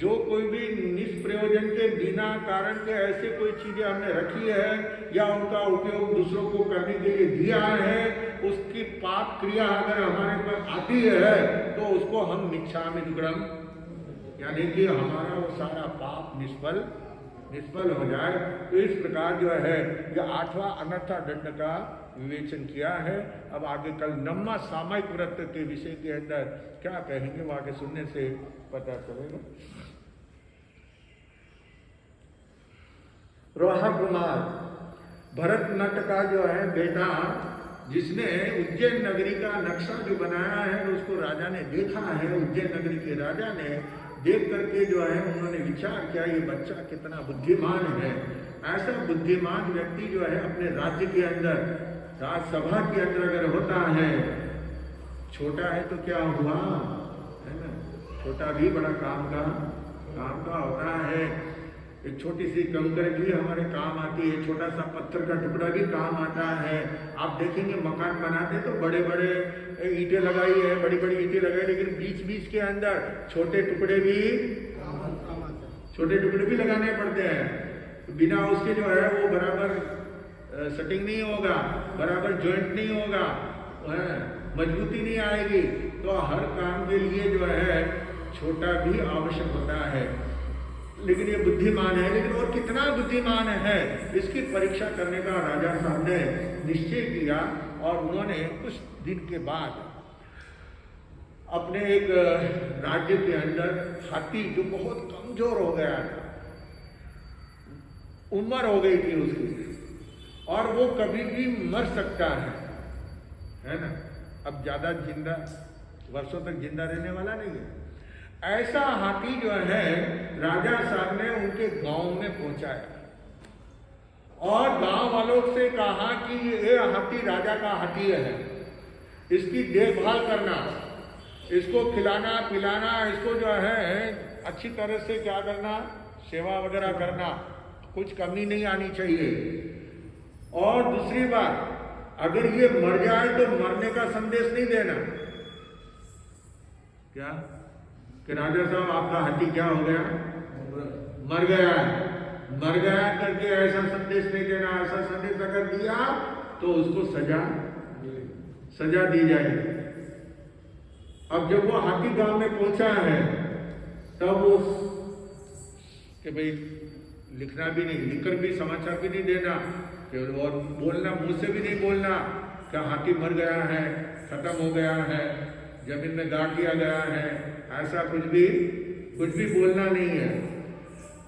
जो कोई भी निष्प्रयोजन के बिना कारण के ऐसे कोई चीजें हमने रखी है या उनका उपयोग दूसरों को करने के लिए दिया है, उसकी पाप क्रिया अगर हमारे पास आती है तो उसको हम मिच्छामि दुक्कडम, यानी कि हमारा वो सारा पाप निष्फल हो जाए। तो इस प्रकार जो है यह 8वां अनर्था दंड का विवेचन किया है। अब आगे कल 9वां सामयिक व्रत के विषय के अंदर क्या कहेंगे वो आगे सुनने से पता चलेगा। रोहा कुमार भरत नट का जो है बेटा, जिसने उज्जैन नगरी का नक्शा जो बनाया है उसको राजा ने देखा है। उज्जैन नगरी के राजा ने देख करके जो है उन्होंने विचार किया ये बच्चा कितना बुद्धिमान है। ऐसा बुद्धिमान व्यक्ति जो है अपने राज्य के अंदर, राज्यसभा के अंदर अगर होता है, छोटा है तो क्या हुआ है ना, छोटा भी बड़ा काम का होता है। एक छोटी सी कंकर भी हमारे काम आती है, छोटा सा पत्थर का टुकड़ा भी काम आता है। आप देखेंगे मकान बनाते तो बड़े बड़े ईंटें लगाई है, बड़ी बड़ी ईंटें लगाई, लेकिन बीच बीच के अंदर छोटे टुकड़े भी लगाने पड़ते हैं। बिना उसके जो है वो बराबर सेटिंग नहीं होगा, बराबर जॉइंट नहीं होगा, मजबूती नहीं आएगी। तो हर काम के लिए जो है छोटा भी आवश्यक होता है। लेकिन ये बुद्धिमान है, लेकिन और कितना बुद्धिमान है इसकी परीक्षा करने का राजा साहब ने निश्चय किया। और उन्होंने कुछ दिन के बाद अपने एक राज्य के अंदर हाथी जो बहुत कमजोर हो गया था, उम्र हो गई थी उसकी और वो कभी भी मर सकता है ना, अब ज्यादा जिंदा वर्षों तक जिंदा रहने वाला नहीं है। ऐसा हाथी जो है राजा साहब ने उनके गांव में पहुंचाया और गांव वालों से कहा कि ये हाथी राजा का हाथी है, इसकी देखभाल करना, इसको खिलाना पिलाना, इसको जो है अच्छी तरह से क्या करना, सेवा वगैरह करना, कुछ कमी नहीं आनी चाहिए। और दूसरी बात, अगर ये मर जाए तो मरने का संदेश नहीं देना। क्या कि राजा साहब आपका हाथी क्या हो गया, मर गया करके ऐसा संदेश नहीं देना। ऐसा संदेश अगर दिया तो उसको सजा दी जाएगी। अब जब वो हाथी गांव में पहुंचा है तब वो कि भाई लिखना भी नहीं, लिखकर भी समाचार भी नहीं देना और बोलना, मुंह से भी नहीं बोलना कि हाथी मर गया है, खत्म हो गया है, जमीन में गाड़ दिया गया है, ऐसा कुछ भी बोलना नहीं है।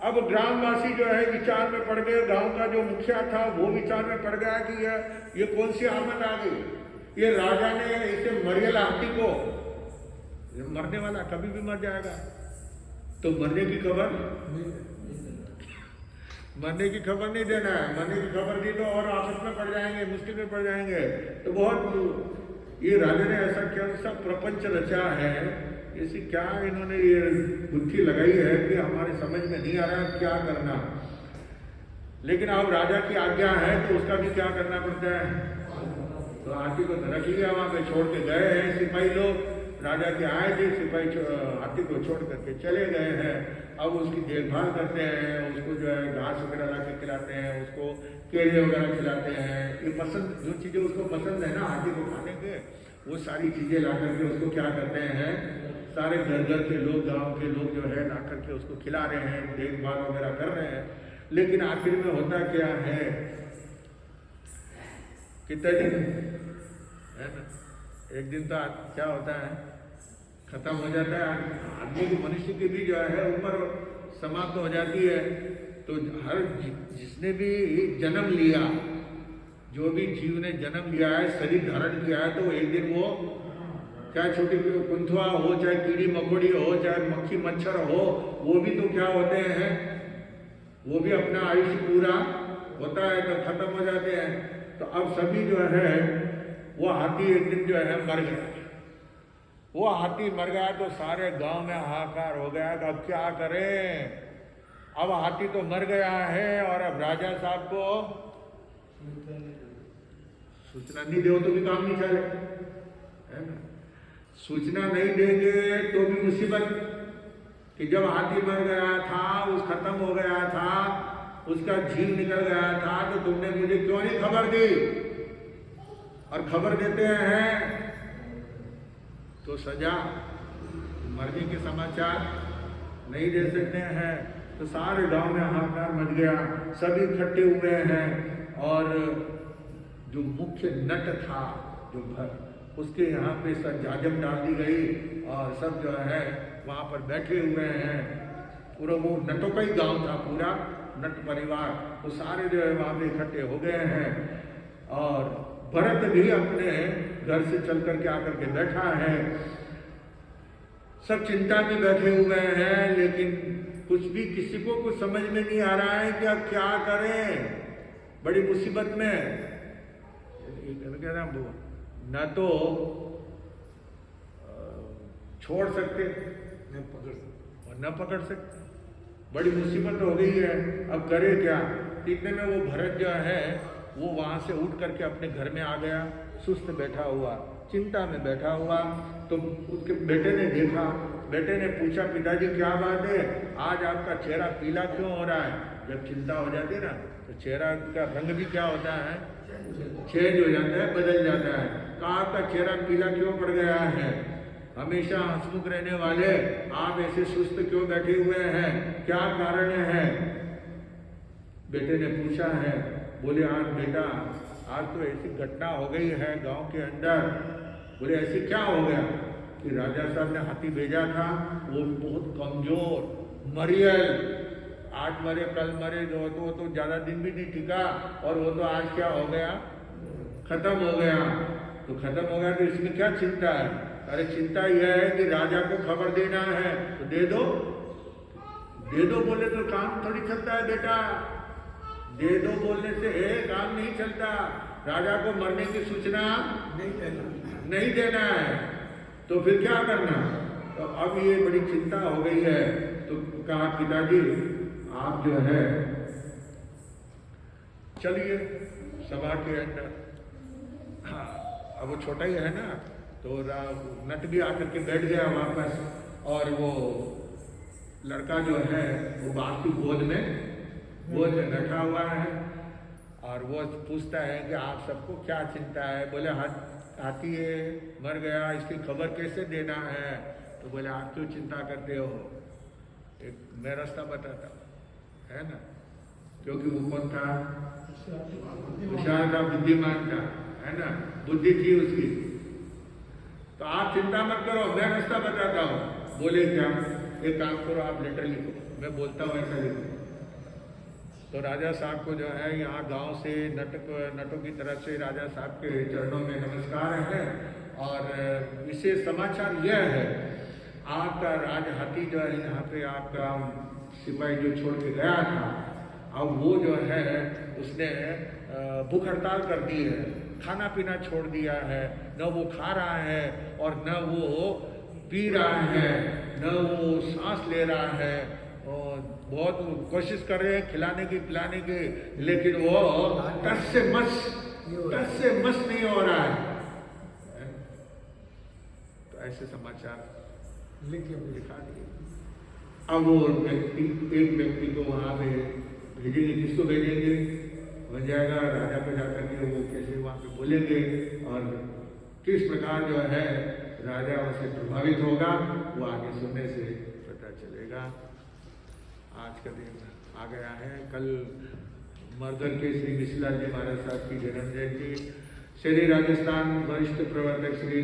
अब ग्रामवासी जो है विचार में पड़ गए, गांव का जो मुखिया था वो विचार में पड़ गया कि ये कौन सी आफत आ गई, ये राजा ने इसे मरियल हाथी को, मरने वाला कभी भी मर जाएगा, तो मरने की खबर नहीं देना है। मरने की खबर दी तो और आफत में पड़ जाएंगे, मुश्किल में पड़ जाएंगे। तो बहुत ये राजा ने ऐसा क्या सा प्रपंच रचा है, ऐसी क्या इन्होंने ये बुद्धि लगाई है कि हमारे समझ में नहीं आ रहा है क्या करना। लेकिन अब राजा की आज्ञा है तो उसका भी क्या करना पड़ता है। तो हाथी को रख लिया, वहां पे छोड़ के गए हैं सिपाही लोग। राजा के आए थे सिपाही, हाथी को छोड़ करके चले गए हैं। अब उसकी देखभाल करते हैं, उसको जो है घास वगैरह ला के खिलाते हैं, उसको केले वगैरह खिलाते हैं। ये पसंद जो चीज़ें उसको पसंद है ना हाथी को खाने के, वो सारी चीज़ें ला करके उसको क्या करते हैं, सारे घर के लोग, गांव के लोग जो है ला करके उसको खिला रहे हैं, देखभाल वगैरह कर रहे हैं। लेकिन आखिर में होता क्या है, कितने दिन है ना, एक दिन तो क्या होता है, खत्म हो जाता है। आदमी की, मनुष्य की भी जो है उम्र समाप्त हो जाती है। तो हर जिसने भी जन्म लिया, जो भी जीव ने जन्म लिया है, शरीर धारण किया है, तो एक दिन वो चाहे छोटी कुंथवा हो, चाहे कीड़ी मकोड़ी हो, चाहे मक्खी मच्छर हो, वो भी तो क्या होते हैं, वो भी अपना आयुष्य पूरा होता है तो खत्म हो जाते हैं। तो अब सभी जो है वो हाथी एक दिन जो है मर गया। वो हाथी मर गया तो सारे गांव में हाहाकार हो गया कि अब क्या करें। अब हाथी तो मर गया है और अब राजा साहब को सूचना नहीं दो तो भी काम नहीं चले, है ना। सूचना नहीं देंगे तो भी मुसीबत कि जब हाथी मर गया था, उस खत्म हो गया था, उसका जीव निकल गया था, तो तुमने मुझे क्यों नहीं खबर दी। और खबर देते हैं तो सजा, मरने के समाचार नहीं दे सकते हैं। तो सारे गांव में हाहाकार मच गया, सभी इकट्ठे हुए हैं। और जो मुख्य नट था जो उसके यहाँ पे सब जाजम डाल दी गई और सब जो है वहाँ पर बैठे हुए हैं। पूरा वो नटों का ही गांव था, पूरा नट परिवार, वो सारे जो है वहाँ पे इकट्ठे हो गए हैं। और भरत भी अपने घर से चल करके आकर के बैठा है। सब चिंता में बैठे हुए हैं, लेकिन कुछ भी किसी को कुछ समझ में नहीं आ रहा है कि अब क्या करें, बड़ी मुसीबत में। न तो छोड़ सकते और न पकड़ सकते, बड़ी मुसीबत हो गई है, अब करे क्या। इतने में वो भरत जो है वो वहां से उठ करके अपने घर में आ गया, सुस्त बैठा हुआ, चिंता में बैठा हुआ। तो उसके बेटे ने देखा, बेटे ने पूछा, पिताजी क्या बात है, आज आपका चेहरा पीला क्यों हो रहा है। जब चिंता हो जाती है ना तो चेहरा का रंग भी क्या होता है, चेंज हो जाता है, बदल जाता है। तो आपका चेहरा पीला क्यों पड़ गया है, हमेशा हंसमुख रहने वाले आप ऐसे सुस्त क्यों बैठे हुए हैं, क्या कारण है। बेटे ने पूछा है, बोले आज बेटा आज तो ऐसी घटना हो गई है गांव के अंदर। बोले ऐसी क्या हो गया कि राजा साहब ने हाथी भेजा था, वो बहुत कमजोर मरियल, आज मरे कल मरे, जो तो ज्यादा दिन भी नहीं टिका, और वो तो आज क्या हो गया, खत्म हो गया। तो खत्म हो गया तो इसमें क्या चिंता है। अरे चिंता यह है कि राजा को खबर देना है, तो दे दो, दे दो बोले तो काम थोड़ी चलता है बेटा, दे दो बोलने से काम नहीं चलता। राजा को मरने की सूचना नहीं देना है, तो फिर क्या करना। तो अब ये बड़ी चिंता हो गई है। तो कहा पिताजी आप जो है चलिए सभा के अंदर। हाँ अब वो छोटा ही है ना, तो नट भी आकर के बैठ गया वापस, और वो लड़का जो है वो बाप की गोद में बैठा हुआ है। और वो पूछता है कि आप सबको क्या चिंता है। बोले हाथी है मर गया, इसकी खबर कैसे देना है। तो बोले आप क्यों चिंता करते हो, एक मैं रास्ता बताता हूँ, है ना। क्योंकि वो कौन था, होशियार था, बुद्धिमान था, है ना, बुद्धि थी उसकी। तो आप चिंता मत करो, मैं रास्ता बताता हूँ। बोले क्या, एक काम करो आप लेटर लिखो, मैं बोलता हूँ ऐसा लिखो। तो राजा साहब को जो है यहाँ गांव से नटों की तरफ से राजा साहब के चरणों में नमस्कार है। और विशेष समाचार यह है, आपका राज हाथी जो है यहाँ पे आपका सिपाही जो छोड़ के गया था, अब वो जो है उसने भूख हड़ताल कर दी है, खाना पीना छोड़ दिया है, न वो खा रहा है और न वो पी रहा है, न वो सांस ले रहा है। और बहुत कोशिश कर रहे हैं खिलाने की पिलाने की, लेकिन वो टस से मस नहीं हो रहा है। तो ऐसे समाचार लिखा दिए। अब वो एक व्यक्ति को वहां पे भेजेंगे, किसको भेजेंगे, बन जाएगा राजा को जाकर के वो कैसे वहां पे बोलेंगे और किस प्रकार जो है राजा उनसे प्रभावित होगा, वो आगे सुनने से पता चलेगा। आज का दिन आ गया है। कल मर्दन के श्री विशलाल जी महाराज साहब की जन्म जयंती, श्री राजस्थान वरिष्ठ प्रवर्तक श्री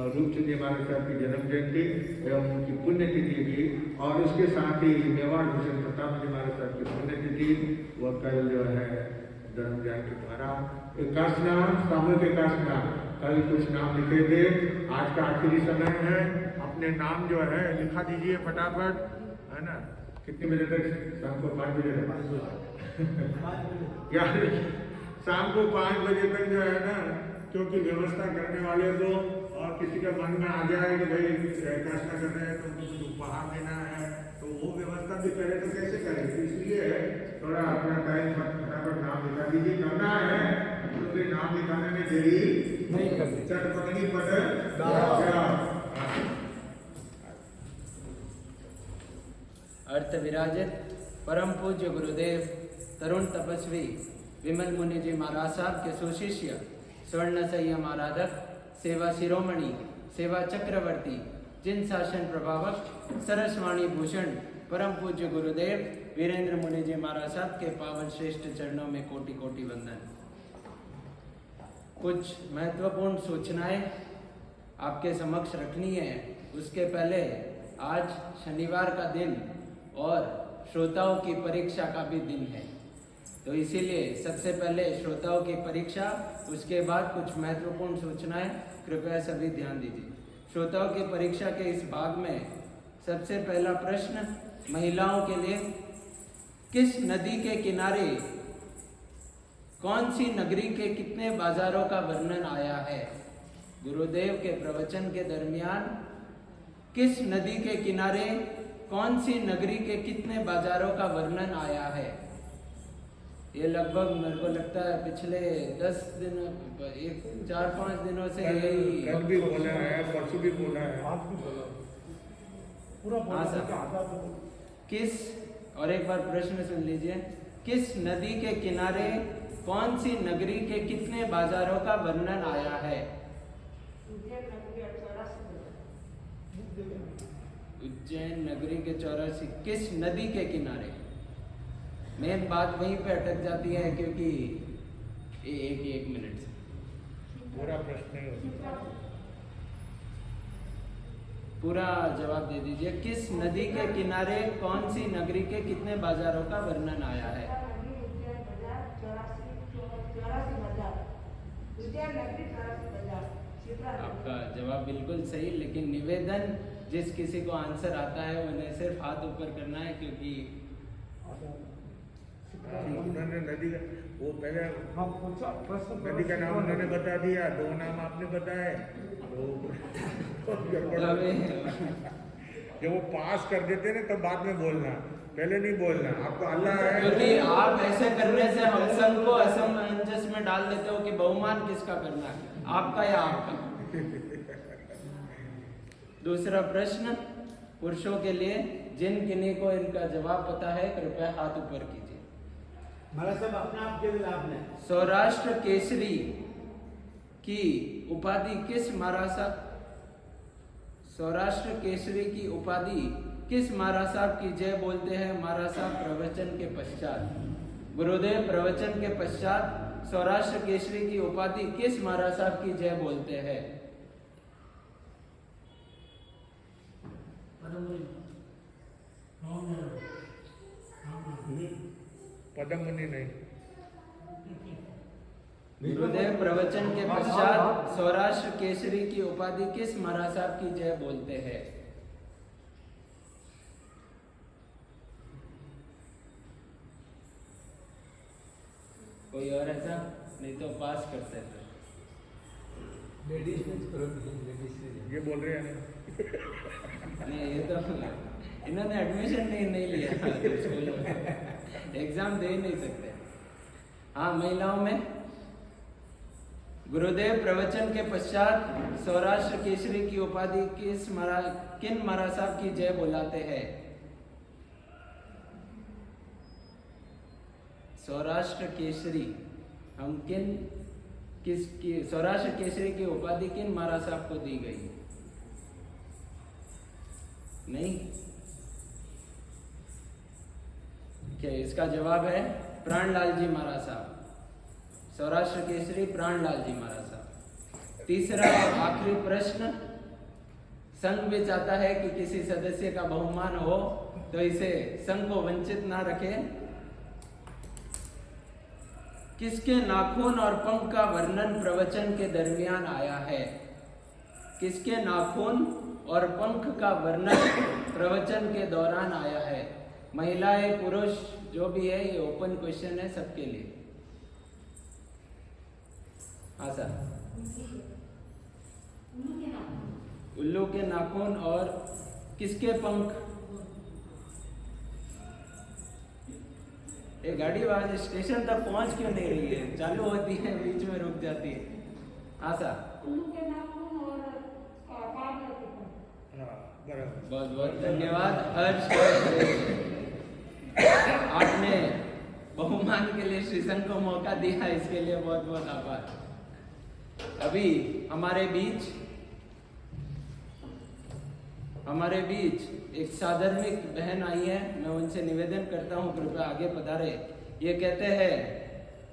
रूपचंद जी महाराज साहब की जन्म जयंती एवं उनकी पुण्यतिथि थी। और उसके साथ ही मेवाड़ भूषण प्रताप जी महाराज साहब की पुण्यतिथि, वह कल जो है जन्म जयंती द्वारा एकासना सामूहिक एकासना, कल कुछ नाम लिखे थे। आज का आखिरी समय है, अपने नाम जो है लिखा दीजिए फटाफट, है ना। कितने बजे तक, शाम को 5 बजे तक यार शाम को 5 बजे तक जो है ना क्योंकि व्यवस्था करने वाले तो और किसी के मन में आ जाए कि भाई व्यवस्था कर रहे हैं तो उनको कुछ उपहार देना है, तो वो व्यवस्था भी करे तो कैसे करे। इसलिए थोड़ा अपना टाइम फटाफट नाम लिखा दीजिए। करना है तो फिर नाम लिखाने में देरी नहीं करनी, चटपटनी पट अर्थ विराजित परम पूज्य गुरुदेव तरुण तपस्वी विमल मुनि जी महाराज साहब के सुशिष्य स्वर्ण संयम आराधक सेवा शिरोमणि सेवा चक्रवर्ती जिन शासन प्रभावक सरस्वाणी भूषण परम पूज्य गुरुदेव वीरेंद्र मुनि जी महाराज साहब के पावन श्रेष्ठ चरणों में कोटि कोटि वंदन। कुछ महत्वपूर्ण सूचनाएं आपके समक्ष रखनी है। उसके पहले आज शनिवार का दिन और श्रोताओं की परीक्षा का भी दिन है, तो इसीलिए सबसे पहले श्रोताओं की परीक्षा, उसके बाद कुछ महत्वपूर्ण सूचनाएं, कृपया सभी ध्यान दीजिए। श्रोताओं की परीक्षा के इस भाग में सबसे पहला प्रश्न महिलाओं के लिए, किस नदी के किनारे कौन सी नगरी के कितने बाजारों का वर्णन आया है? गुरुदेव के प्रवचन के दरमियान किस नदी के किनारे कौन सी नगरी के कितने बाजारों का वर्णन आया है? ये लगभग मेरे को लगता है पिछले 10 दिन 4-5 दिनों से यही कल भी बोला है, परसों भी बोला है, आज भी बोला पूरा हाँ सर। किस, और एक बार प्रश्न सुन लीजिए, किस नदी के किनारे कौन सी नगरी के कितने बाजारों का वर्णन आया है? उज्जैन नगरी के 84 किस नदी के किनारे? मेन बात वहीं पे अटक जाती है क्योंकि एक मिनट से पूरा प्रश्न पूरा जवाब दे दीजिए। किस नदी के किनारे कौन सी नगरी के कितने बाजारों का वर्णन आया है? आपका जवाब बिल्कुल सही, लेकिन निवेदन जिस किसी को आंसर आता है उन्हें सिर्फ हाथ ऊपर करना है, क्योंकि उन्होंने नदी का वो पहले नदी का नाम उन्होंने बता दिया, 2 नाम आपने बताए, जब वो पास कर देते ना तब बाद में बोलना, पहले नहीं बोलना। आपको अल्लाह है, क्योंकि आप ऐसे करने से हम सबको असमंजस में डाल देते हो कि बहुमान किसका करना है, आपका या आपका। दूसरा प्रश्न पुरुषों के लिए, जिन किन्हीं को इनका जवाब पता है कृपया हाथ ऊपर कीजिए। सौराष्ट्र केसरी की उपाधि किस महाराज साहब, सौराष्ट्र केसरी की उपाधि किस महाराज साहब की जय बोलते हैं? महाराज साहब प्रवचन के पश्चात, गुरुदेव प्रवचन के पश्चात सौराष्ट्र केसरी की उपाधि किस महाराज साहब की जय बोलते हैं? पदम मुनि नहीं। गुरुदेव प्रवचन के पश्चात सौराष्ट्र केसरी की उपाधि किस महाराज साहब की जय बोलते हैं? कोई और ऐसा? नहीं तो पास करते हैं। ये बोल रहे हैं नहीं, ये तो इन्होंने एडमिशन नहीं लिया स्कूल में, एग्जाम दे ही नहीं सकते। हाँ, महिलाओं में गुरुदेव प्रवचन के पश्चात सौराष्ट्र केसरी की उपाधि किन महाराज साहब की जय बुलाते हैं? सौराष्ट्र केसरी हम किसकी सौराष्ट्र केसरी की उपाधि किन महाराज साहब को दी गई? नहीं, क्या इसका जवाब है? प्राणलाल जी महाराज साहब, सौराष्ट्र केसरी प्राणलाल जी महाराज साहब। तीसरा आखिरी प्रश्न, संघ भी चाहता है कि किसी सदस्य का बहुमान हो तो इसे संघ को वंचित ना रखे। किसके नाखून और पंख का वर्णन प्रवचन के दरमियान आया है? किसके नाखून और पंख का वर्णन प्रवचन के दौरान आया है? महिलाएं पुरुष जो भी है, ये ओपन क्वेश्चन है सबके लिए। हाँ सर। उल्लू के नाखून और किसके पंख? ये गाड़ी आज स्टेशन तक पहुंच क्यों नहीं रही है? चालू होती है बीच में रुक जाती है। हाँ सर। बहुत बहुत धन्यवाद हर्ष। आपने बहुमान के लिए श्रीसंघ को मौका दिया, इसके लिए बहुत बहुत आभार। अभी हमारे बीच एक साधर्मिक बहन आई है, मैं उनसे निवेदन करता हूँ कृपया आगे पधारे। ये कहते हैं,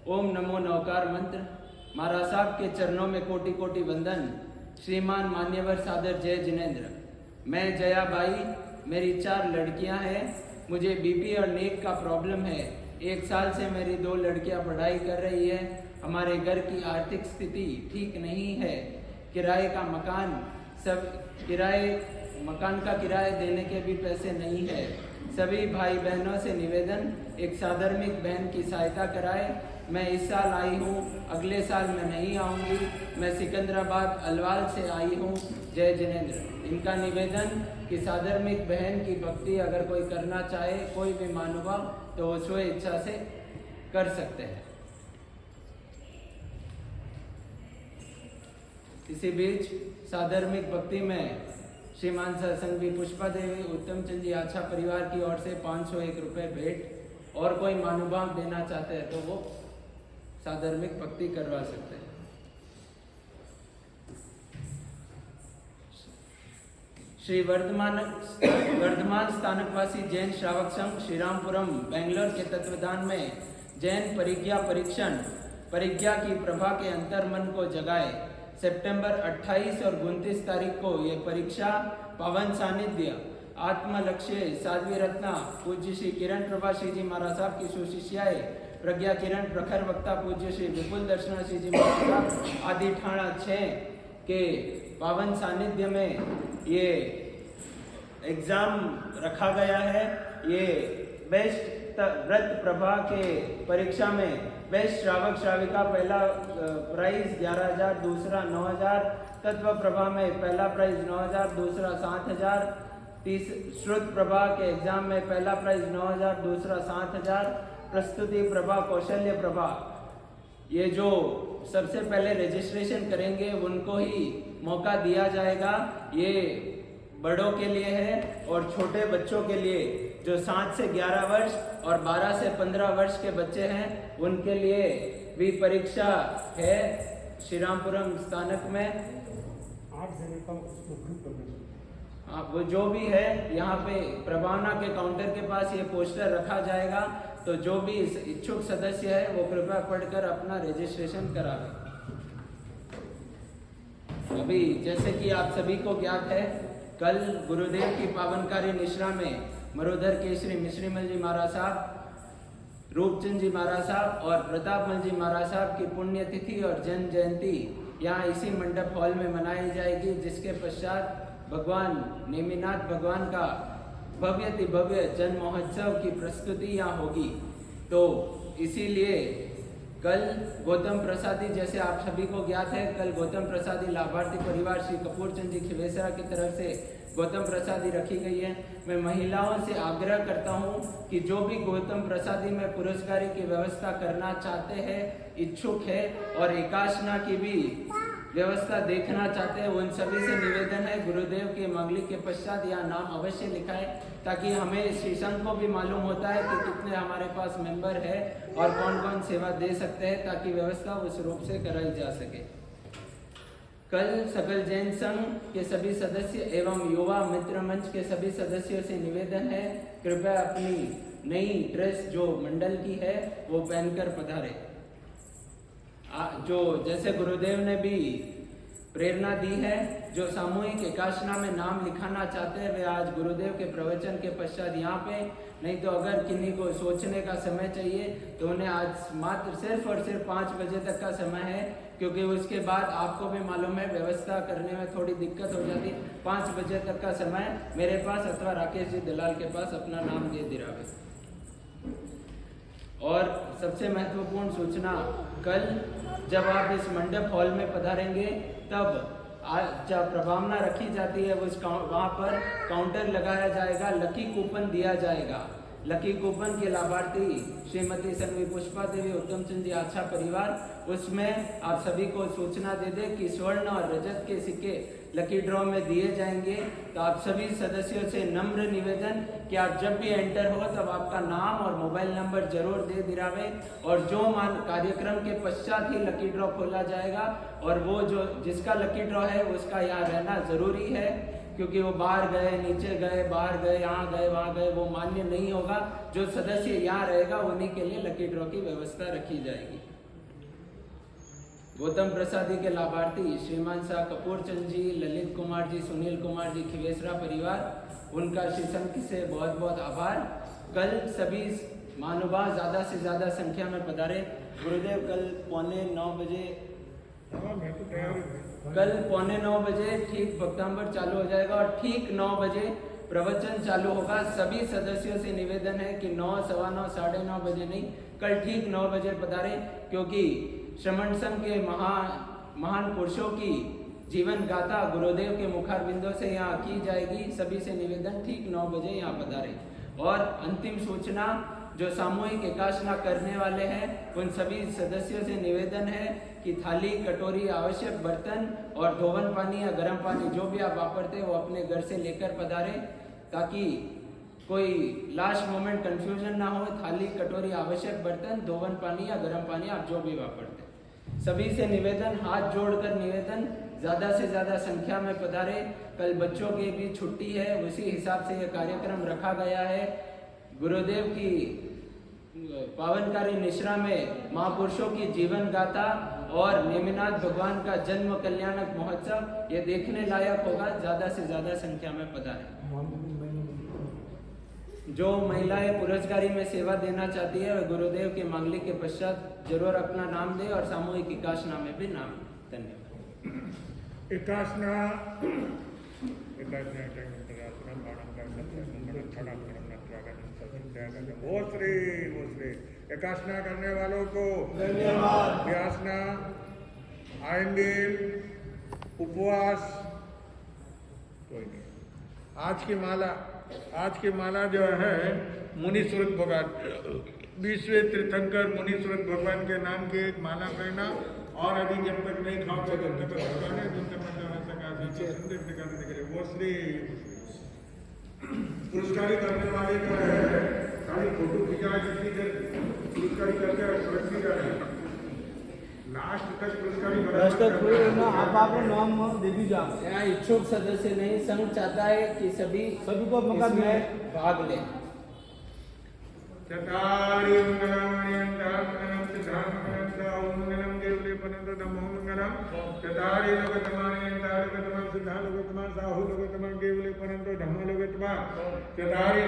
ओम नमो नवकार मंत्र। महाराज साहब के चरणों में कोटि कोटि वंदन। श्रीमान मान्यवर सादर जय जिनेन्द्र। मैं जया बाई, मेरी 4 लड़कियां हैं। मुझे बीपी और नेक का प्रॉब्लम है। 1 साल से मेरी 2 लड़कियां पढ़ाई कर रही है। हमारे घर की आर्थिक स्थिति ठीक नहीं है। मकान का किराया देने के भी पैसे नहीं है। सभी भाई बहनों से निवेदन, एक साधर्मिक बहन की सहायता कराए। मैं इस साल आई हूँ, अगले साल मैं नहीं आऊँगी। मैं सिकंदराबाद अलवाल से आई हूँ। जय जिनेन्द्र। इनका निवेदन कि साधर्मिक बहन की भक्ति अगर कोई करना चाहे, कोई भी महानुभाव, तो वो स्व इच्छा से कर सकते हैं। इसी बीच साधर्मिक भक्ति में श्रीमान सत्संगी पुष्पा देवी उत्तम चंद जी आछा परिवार की ओर से 501 रुपये भेंट, और कोई महानुभाव देना चाहते हैं तो वो साधर्मिक भक्ति करवा सकते हैं। श्री वर्धमान स्थानकवासी जैन श्रावक संघ श्रीरामपुरम बेंगलोर के तत्वधान में जैन परिज्ञा की प्रभा के अंतर्मन को जगाए। सितंबर 28 और 29 तारीख को ये परीक्षा पावन सानिध्य आत्मलक्ष्य साध्वी रत्ना पूज्य श्री किरण प्रभा श्री जी महाराज साहब की सुशिष्याए प्रज्ञा किरण प्रखर वक्ता पूज्य श्री विपुल दर्शना श्री जी महाराज साहब आदि ठाणा 6 के पावन सानिध्य में ये एग्जाम रखा गया है। ये बेस्ट व्रत प्रभा के परीक्षा में बेस्ट श्रावक श्राविका पहला प्राइज 11,000, दूसरा 9,000। तत्व प्रभा में पहला प्राइज 9,000, दूसरा 7,000। श्रुत प्रभा के एग्जाम में पहला प्राइज 9,000, दूसरा 7,000। प्रस्तुति प्रभा, कौशल्य प्रभा, ये जो सबसे पहले रजिस्ट्रेशन करेंगे उनको ही मौका दिया जाएगा। ये बड़ों के लिए है और छोटे बच्चों के लिए जो 7 से 11 वर्ष और 12 से 15 वर्ष के बच्चे हैं उनके लिए भी परीक्षा है श्रीरामपुरम स्थानक में। 8 जने का उसको ग्रुप करना। हाँ, वो जो भी है यहाँ पे प्रभावना के काउंटर के पास ये पोस्टर रखा जाएगा, तो जो भी इच्छुक सदस्य है वो कृपया पढ़कर अपना रजिस्ट्रेशन करावे। अभी जैसे कि आप सभी को ज्ञात है, कल गुरुदेव की पावनकारी निश्रा में मरुधर केसरी मिश्रीमल जी महाराज साहब, रूपचंद जी महाराज साहब और प्रतापमल जी महाराज साहब की पुण्यतिथि और जन्म जयंती यहाँ इसी मंडप हॉल में मनाई जाएगी, जिसके पश्चात भगवान नेमिनाथ भगवान का भव्यति भव्य जन्म महोत्सव की प्रस्तुति यहाँ होगी। तो इसीलिए कल गौतम प्रसादी, जैसे आप सभी को ज्ञात है, कल गौतम प्रसादी लाभार्थी परिवार श्री कपूर चंद जी खिवेसरा की तरफ से गौतम प्रसादी रखी गई है। मैं महिलाओं से आग्रह करता हूं कि जो भी गौतम प्रसादी में पुरस्कारी की व्यवस्था करना चाहते हैं, इच्छुक है और एकाशना की भी व्यवस्था देखना चाहते हैं, उन सभी से निवेदन है गुरुदेव के मंगली के पश्चात यहाँ नाम अवश्य लिखाए, ताकि हमें श्रीसंघ को भी मालूम होता है कि कितने हमारे पास मेंबर है और कौन कौन सेवा दे सकते हैं, ताकि व्यवस्था उस रूप से कराई जा सके। कल सकल जैन संघ के सभी सदस्य एवं युवा मित्र मंच के सभी सदस्यों से निवेदन है, कृपया अपनी नई ड्रेस जो मंडल की है वो पहनकर पधारे। जो जैसे गुरुदेव ने भी प्रेरणा दी है, जो सामूहिक एकाशना में नाम लिखाना चाहते हैं वे आज गुरुदेव के प्रवचन के पश्चात यहाँ पे, नहीं तो अगर किन्हीं को सोचने का समय चाहिए तो उन्हें आज मात्र सिर्फ और सिर्फ 5 बजे तक का समय है, क्योंकि उसके बाद आपको भी मालूम है व्यवस्था करने में थोड़ी दिक्कत हो जाती। 5 बजे तक का समय मेरे पास अथवा राकेश जी दलाल के पास अपना नाम दे दिलावे। और सबसे महत्वपूर्ण सूचना, कल जब आप इस मंडप हॉल में पधारेंगे तब जब प्रभावना रखी जाती है वहाँ पर काउंटर लगाया जाएगा, लकी कूपन दिया जाएगा। लकी कूपन के लाभार्थी श्रीमती सन्वी पुष्पा देवी उत्तम चंद जी आच्छा परिवार, उसमें आप सभी को सूचना दे दें कि स्वर्ण और रजत के सिक्के लकी ड्रॉ में दिए जाएंगे। तो आप सभी सदस्यों से नम्र निवेदन कि आप जब भी एंटर हो तब आपका नाम और मोबाइल नंबर जरूर दे दिलावे, और जो कार्यक्रम के पश्चात ही लकी ड्रॉ खोला जाएगा, और वो जो जिसका लकी ड्रॉ है उसका यहाँ रहना जरूरी है, क्योंकि वो बाहर गए, नीचे गए, बाहर गए, यहाँ गए, वहाँ गए, वो मान्य नहीं होगा। जो सदस्य यहाँ रहेगा उन्हीं के लिए लकी ड्रॉ की व्यवस्था रखी जाएगी। गौतम प्रसादी के लाभार्थी श्रीमान शाह कपूर चंद जी, ललित कुमार जी, सुनील कुमार जी खिवेसरा परिवार, उनका श्री संघ से बहुत बहुत आभार। कल सभी महानुभाव ज़्यादा से ज़्यादा संख्या में पधारे। गुरुदेव कल पौने 9 बजे ठीक भक्तांबर चालू हो जाएगा, और ठीक 9 बजे प्रवचन चालू होगा। सभी सदस्यों से निवेदन है कि 9, सवा 9, 9:30 बजे नहीं, कल ठीक 9 बजे पधारें, क्योंकि श्रमण संघ के महान पुरुषों की जीवन गाथा गुरुदेव के मुखारबिंदों से यहाँ की जाएगी। सभी से निवेदन ठीक 9 बजे यहाँ पधारें। और अंतिम सूचना, जो सामूहिक एकाशना करने वाले हैं उन सभी सदस्यों से निवेदन है कि थाली, कटोरी, आवश्यक बर्तन और धोवन पानी या गर्म पानी जो भी आप वापरते हैं वो अपने घर से लेकर पधारें, ताकि कोई लास्ट मोमेंट कंफ्यूजन ना हो। थाली, कटोरी, आवश्यक बर्तन, धोवन पानी या गर्म पानी आप जो भी वापरते हैं। सभी से निवेदन, हाथ जोड़कर निवेदन, ज़्यादा से ज़्यादा संख्या में पधारे। कल बच्चों की भी छुट्टी है, उसी हिसाब से यह कार्यक्रम रखा गया है। गुरुदेव की पावनकारी निश्रा में महापुरुषों की जीवन गाथा और नेमिनाथ भगवान का जन्म कल्याणक महोत्सव, ये देखने लायक होगा। ज़्यादा से ज़्यादा संख्या में पधारें। जो महिलाएं पुरस्कारी में सेवा देना चाहती है वह गुरुदेव के मांगलिक के पश्चात जरूर अपना नाम दे, और सामूहिक एकाशना में भी नाम। धन्यवाद। एकाशना वो श्री एकाशना करने वालों को धन्यवाद। व्यासना, आयंबिल, उपवास, कोई नहीं। आज की माला जो है मुनीश्वरत भगवान, 20वें तीर्थंकर मुनीश्वरत भगवान के नाम की एक माला पहना, और अभी जब तक नहीं खाओगे तब तक भगवान वो श्री पुरस्कारी करने वाले जो है सारी फोटो खिंचा जितनी देर पुरस्कारी करके रखी जा रही है, लास्ट तक पुरस्कारी आप नाम दे दीजिए। यहाँ इच्छुक सदस्य नहीं, संघ चाहता है कि सभी को मौका मिले, भाग लें। चतारी मंगलम सिद्धांत मंगलम देवले पनंत नमो मंगलम। चतारी लोकतमानि सिद्धांत लोकतमा साहु लोकतमा देवले पनंत धम्म लोकतमा। चतारी